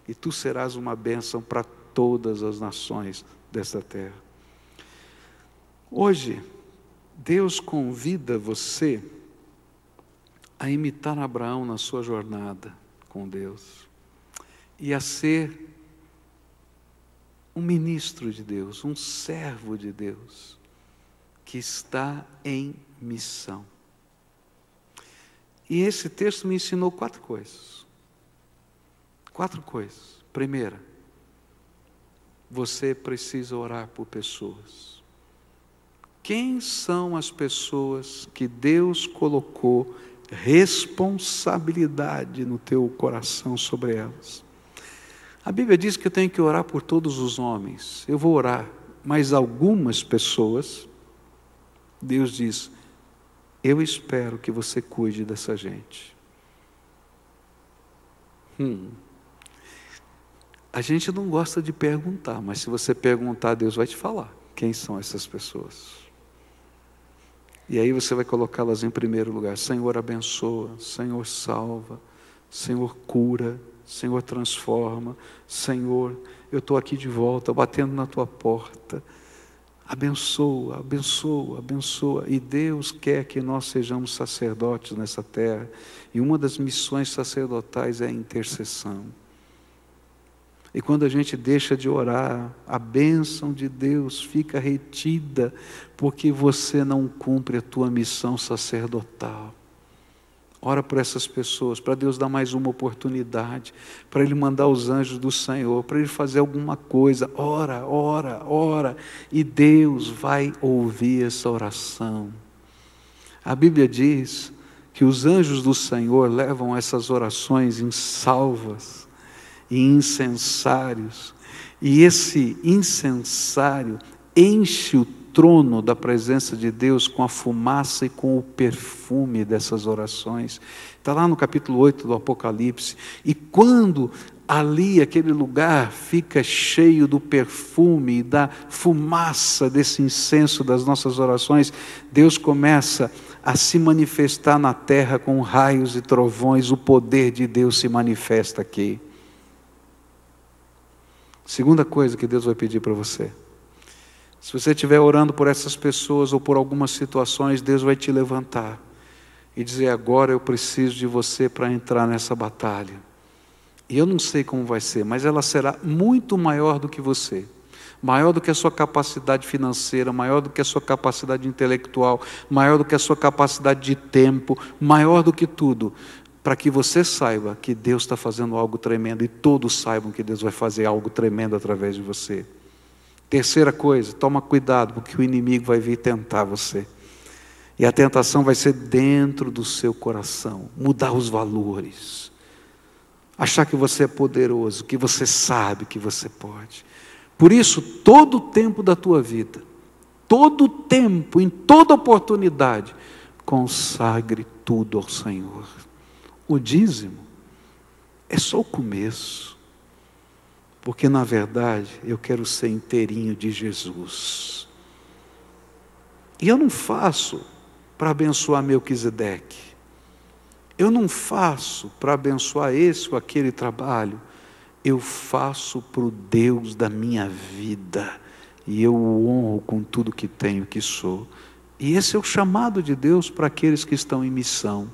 E tu serás uma bênção para todas as nações desta terra. Hoje, Deus convida você a imitar Abraão na sua jornada com Deus e a ser um ministro de Deus, um servo de Deus que está em missão. E esse texto me ensinou 4 coisas. 4 coisas. Primeira, você precisa orar por pessoas. Quem são as pessoas que Deus colocou responsabilidade no teu coração sobre elas? A Bíblia diz que eu tenho que orar por todos os homens. Eu vou orar, mas algumas pessoas, Deus diz, eu espero que você cuide dessa gente. A gente não gosta de perguntar, mas se você perguntar, Deus vai te falar quem são essas pessoas. E aí você vai colocá-las em primeiro lugar. Senhor, abençoa, Senhor, salva, Senhor, cura, Senhor, transforma, Senhor, eu estou aqui de volta, batendo na tua porta. Abençoa, abençoa, abençoa. E Deus quer que nós sejamos sacerdotes nessa terra. E uma das missões sacerdotais é a intercessão. E quando a gente deixa de orar, a bênção de Deus fica retida, porque você não cumpre a tua missão sacerdotal. Ora por essas pessoas, para Deus dar mais uma oportunidade, para Ele mandar os anjos do Senhor, para Ele fazer alguma coisa. Ora, ora, ora, e Deus vai ouvir essa oração. A Bíblia diz que os anjos do Senhor levam essas orações em salvas e incensários, e esse incensário enche o trono da presença de Deus com a fumaça e com o perfume dessas orações. Está lá no capítulo 8 do Apocalipse. E quando ali aquele lugar fica cheio do perfume e da fumaça desse incenso das nossas orações, Deus começa a se manifestar na terra com raios e trovões. O poder de Deus se manifesta aqui. Segunda coisa que Deus vai pedir para você: se você estiver orando por essas pessoas ou por algumas situações, Deus vai te levantar e dizer: agora eu preciso de você para entrar nessa batalha. E eu não sei como vai ser, mas ela será muito maior do que você. Maior do que a sua capacidade financeira, maior do que a sua capacidade intelectual, maior do que a sua capacidade de tempo, maior do que tudo. Para que você saiba que Deus está fazendo algo tremendo e todos saibam que Deus vai fazer algo tremendo através de você. Terceira coisa, toma cuidado, porque o inimigo vai vir tentar você. E a tentação vai ser dentro do seu coração, mudar os valores. Achar que você é poderoso, que você sabe que você pode. Por isso, todo o tempo da tua vida, todo o tempo, em toda oportunidade, consagre tudo ao Senhor. O dízimo é só o começo. Porque na verdade eu quero ser inteirinho de Jesus. E eu não faço para abençoar Melquisedeque. Eu não faço para abençoar esse ou aquele trabalho. Eu faço para o Deus da minha vida. E eu o honro com tudo que tenho, que sou. E esse é o chamado de Deus para aqueles que estão em missão.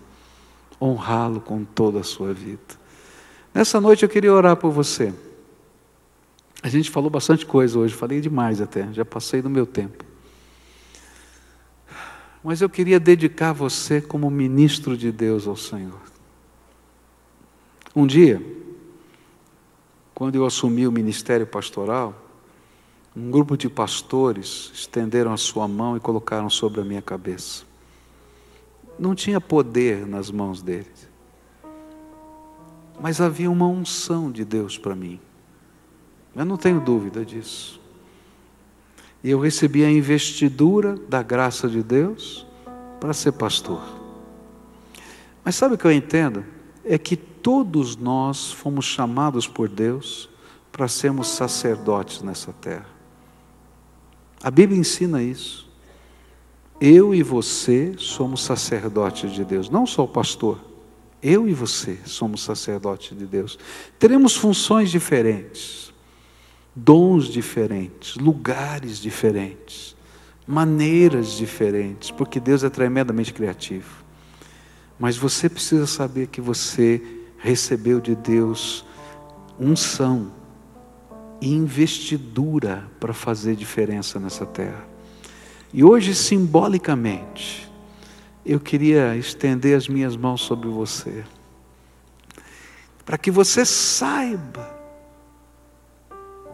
Honrá-lo com toda a sua vida. Nessa noite eu queria orar por você. A gente falou bastante coisa hoje, falei demais até, já passei do meu tempo. Mas eu queria dedicar você como ministro de Deus ao Senhor. Um dia, quando eu assumi o ministério pastoral, um grupo de pastores estenderam a sua mão e colocaram sobre a minha cabeça. Não tinha poder nas mãos deles, mas havia uma unção de Deus para mim. Eu não tenho dúvida disso. E eu recebi a investidura da graça de Deus para ser pastor. Mas sabe o que eu entendo? É que todos nós fomos chamados por Deus para sermos sacerdotes nessa terra. A Bíblia ensina isso. Eu e você somos sacerdotes de Deus, não só o pastor. Eu e você somos sacerdotes de Deus. Teremos funções diferentes, dons diferentes, lugares diferentes, maneiras diferentes, porque Deus é tremendamente criativo. Mas você precisa saber que você recebeu de Deus unção e investidura para fazer diferença nessa terra. E hoje, simbolicamente, eu queria estender as minhas mãos sobre você, para que você saiba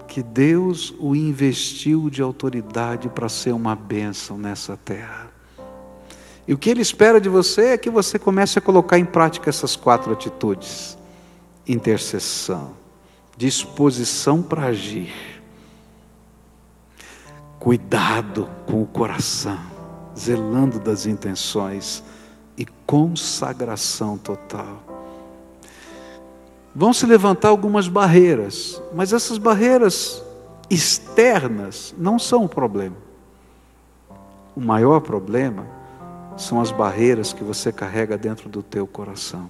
que Deus o investiu de autoridade para ser uma bênção nessa terra. E o que Ele espera de você é que você comece a colocar em prática essas 4 atitudes: intercessão, disposição para agir, cuidado com o coração, zelando das intenções e consagração total. Vão se levantar algumas barreiras, mas essas barreiras externas não são o problema. O maior problema são as barreiras que você carrega dentro do teu coração.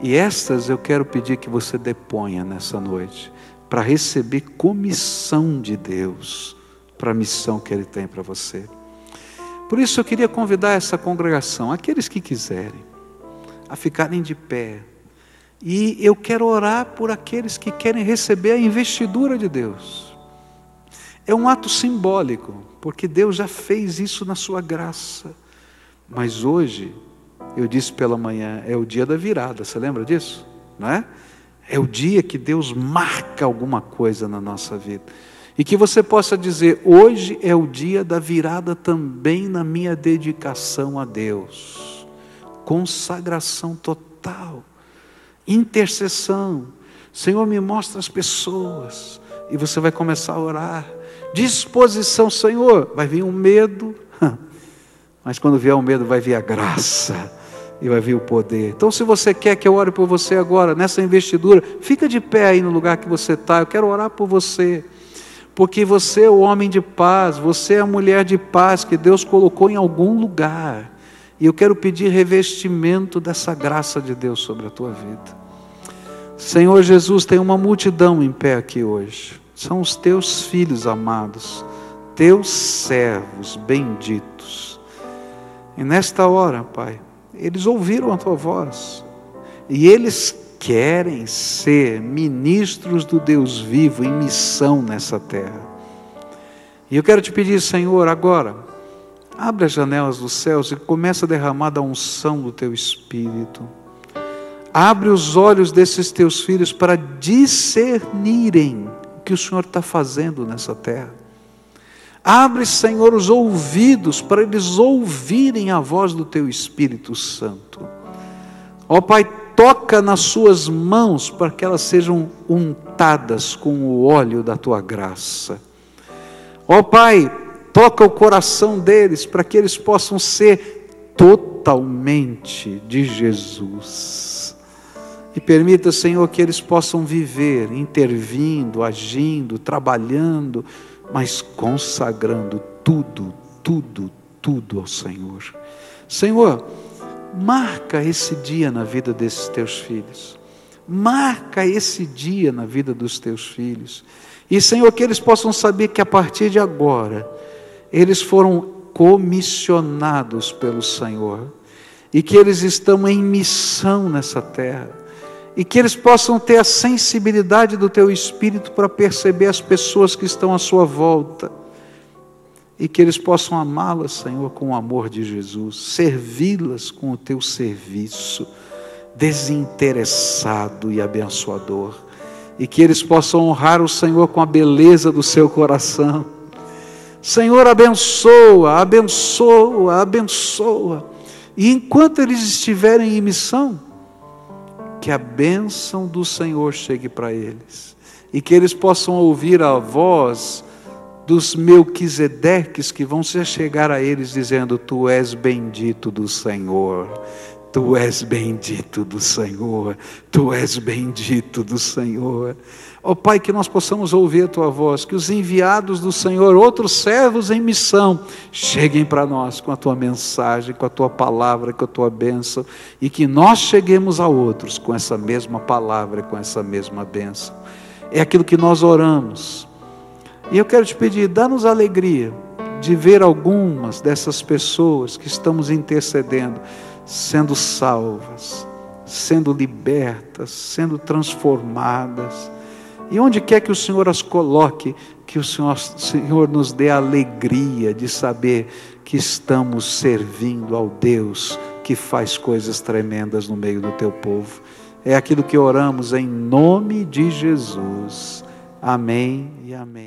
E estas eu quero pedir que você deponha nessa noite, para receber comissão de Deus, para a missão que Ele tem para você. Por isso eu queria convidar essa congregação, aqueles que quiserem, a ficarem de pé. E eu quero orar por aqueles que querem receber a investidura de Deus. É um ato simbólico, porque Deus já fez isso na sua graça. Mas hoje, eu disse pela manhã, é o dia da virada, você lembra disso? Não é? É o dia que Deus marca alguma coisa na nossa vida. E que você possa dizer, hoje é o dia da virada também na minha dedicação a Deus. Consagração total. Intercessão. Senhor, me mostra as pessoas. E você vai começar a orar. Disposição, Senhor. Vai vir um medo. Mas quando vier o medo, vai vir a graça. E vai vir o poder. Então, se você quer que eu ore por você agora, nessa investidura, fica de pé aí no lugar que você está. Eu quero orar por você. Porque você é o homem de paz. Você é a mulher de paz que Deus colocou em algum lugar. E eu quero pedir revestimento dessa graça de Deus sobre a tua vida. Senhor Jesus, tem uma multidão em pé aqui hoje. São os teus filhos amados, teus servos benditos. E nesta hora, Pai, eles ouviram a tua voz. E eles querem ser ministros do Deus vivo em missão nessa terra. E eu quero te pedir, Senhor, agora, abre as janelas dos céus e começa a derramar da unção do teu Espírito. Abre os olhos desses teus filhos para discernirem o que o Senhor está fazendo nessa terra. Abre, Senhor, os ouvidos para eles ouvirem a voz do teu Espírito Santo. Ó Pai, toca nas suas mãos para que elas sejam untadas com o óleo da tua graça. Ó Pai, toca o coração deles para que eles possam ser totalmente de Jesus. E permita, Senhor, que eles possam viver, intervindo, agindo, trabalhando, mas consagrando tudo, tudo, tudo ao Senhor. Senhor, marca esse dia na vida desses teus filhos. Marca esse dia na vida dos teus filhos. E, Senhor, que eles possam saber que a partir de agora, eles foram comissionados pelo Senhor. E que eles estão em missão nessa terra. E que eles possam ter a sensibilidade do teu Espírito para perceber as pessoas que estão à sua volta. E que eles possam amá-las, Senhor, com o amor de Jesus. Servi-las com o teu serviço, desinteressado e abençoador. E que eles possam honrar o Senhor com a beleza do seu coração. Senhor, abençoa, abençoa, abençoa. E enquanto eles estiverem em missão, que a bênção do Senhor chegue para eles. E que eles possam ouvir a voz dos Melquisedeques que vão se chegar a eles dizendo: Tu és bendito do Senhor. Tu és bendito do Senhor. Tu és bendito do Senhor. Ó Pai, que nós possamos ouvir a Tua voz, que os enviados do Senhor, outros servos em missão, cheguem para nós com a Tua mensagem, com a Tua palavra, com a Tua bênção, e que nós cheguemos a outros com essa mesma palavra, com essa mesma bênção. É aquilo que nós oramos. E eu quero te pedir, dá-nos alegria de ver algumas dessas pessoas que estamos intercedendo, sendo salvas, sendo libertas, sendo transformadas. E onde quer que o Senhor as coloque, que o Senhor nos dê a alegria de saber que estamos servindo ao Deus que faz coisas tremendas no meio do teu povo. É aquilo que oramos em nome de Jesus. Amém e amém.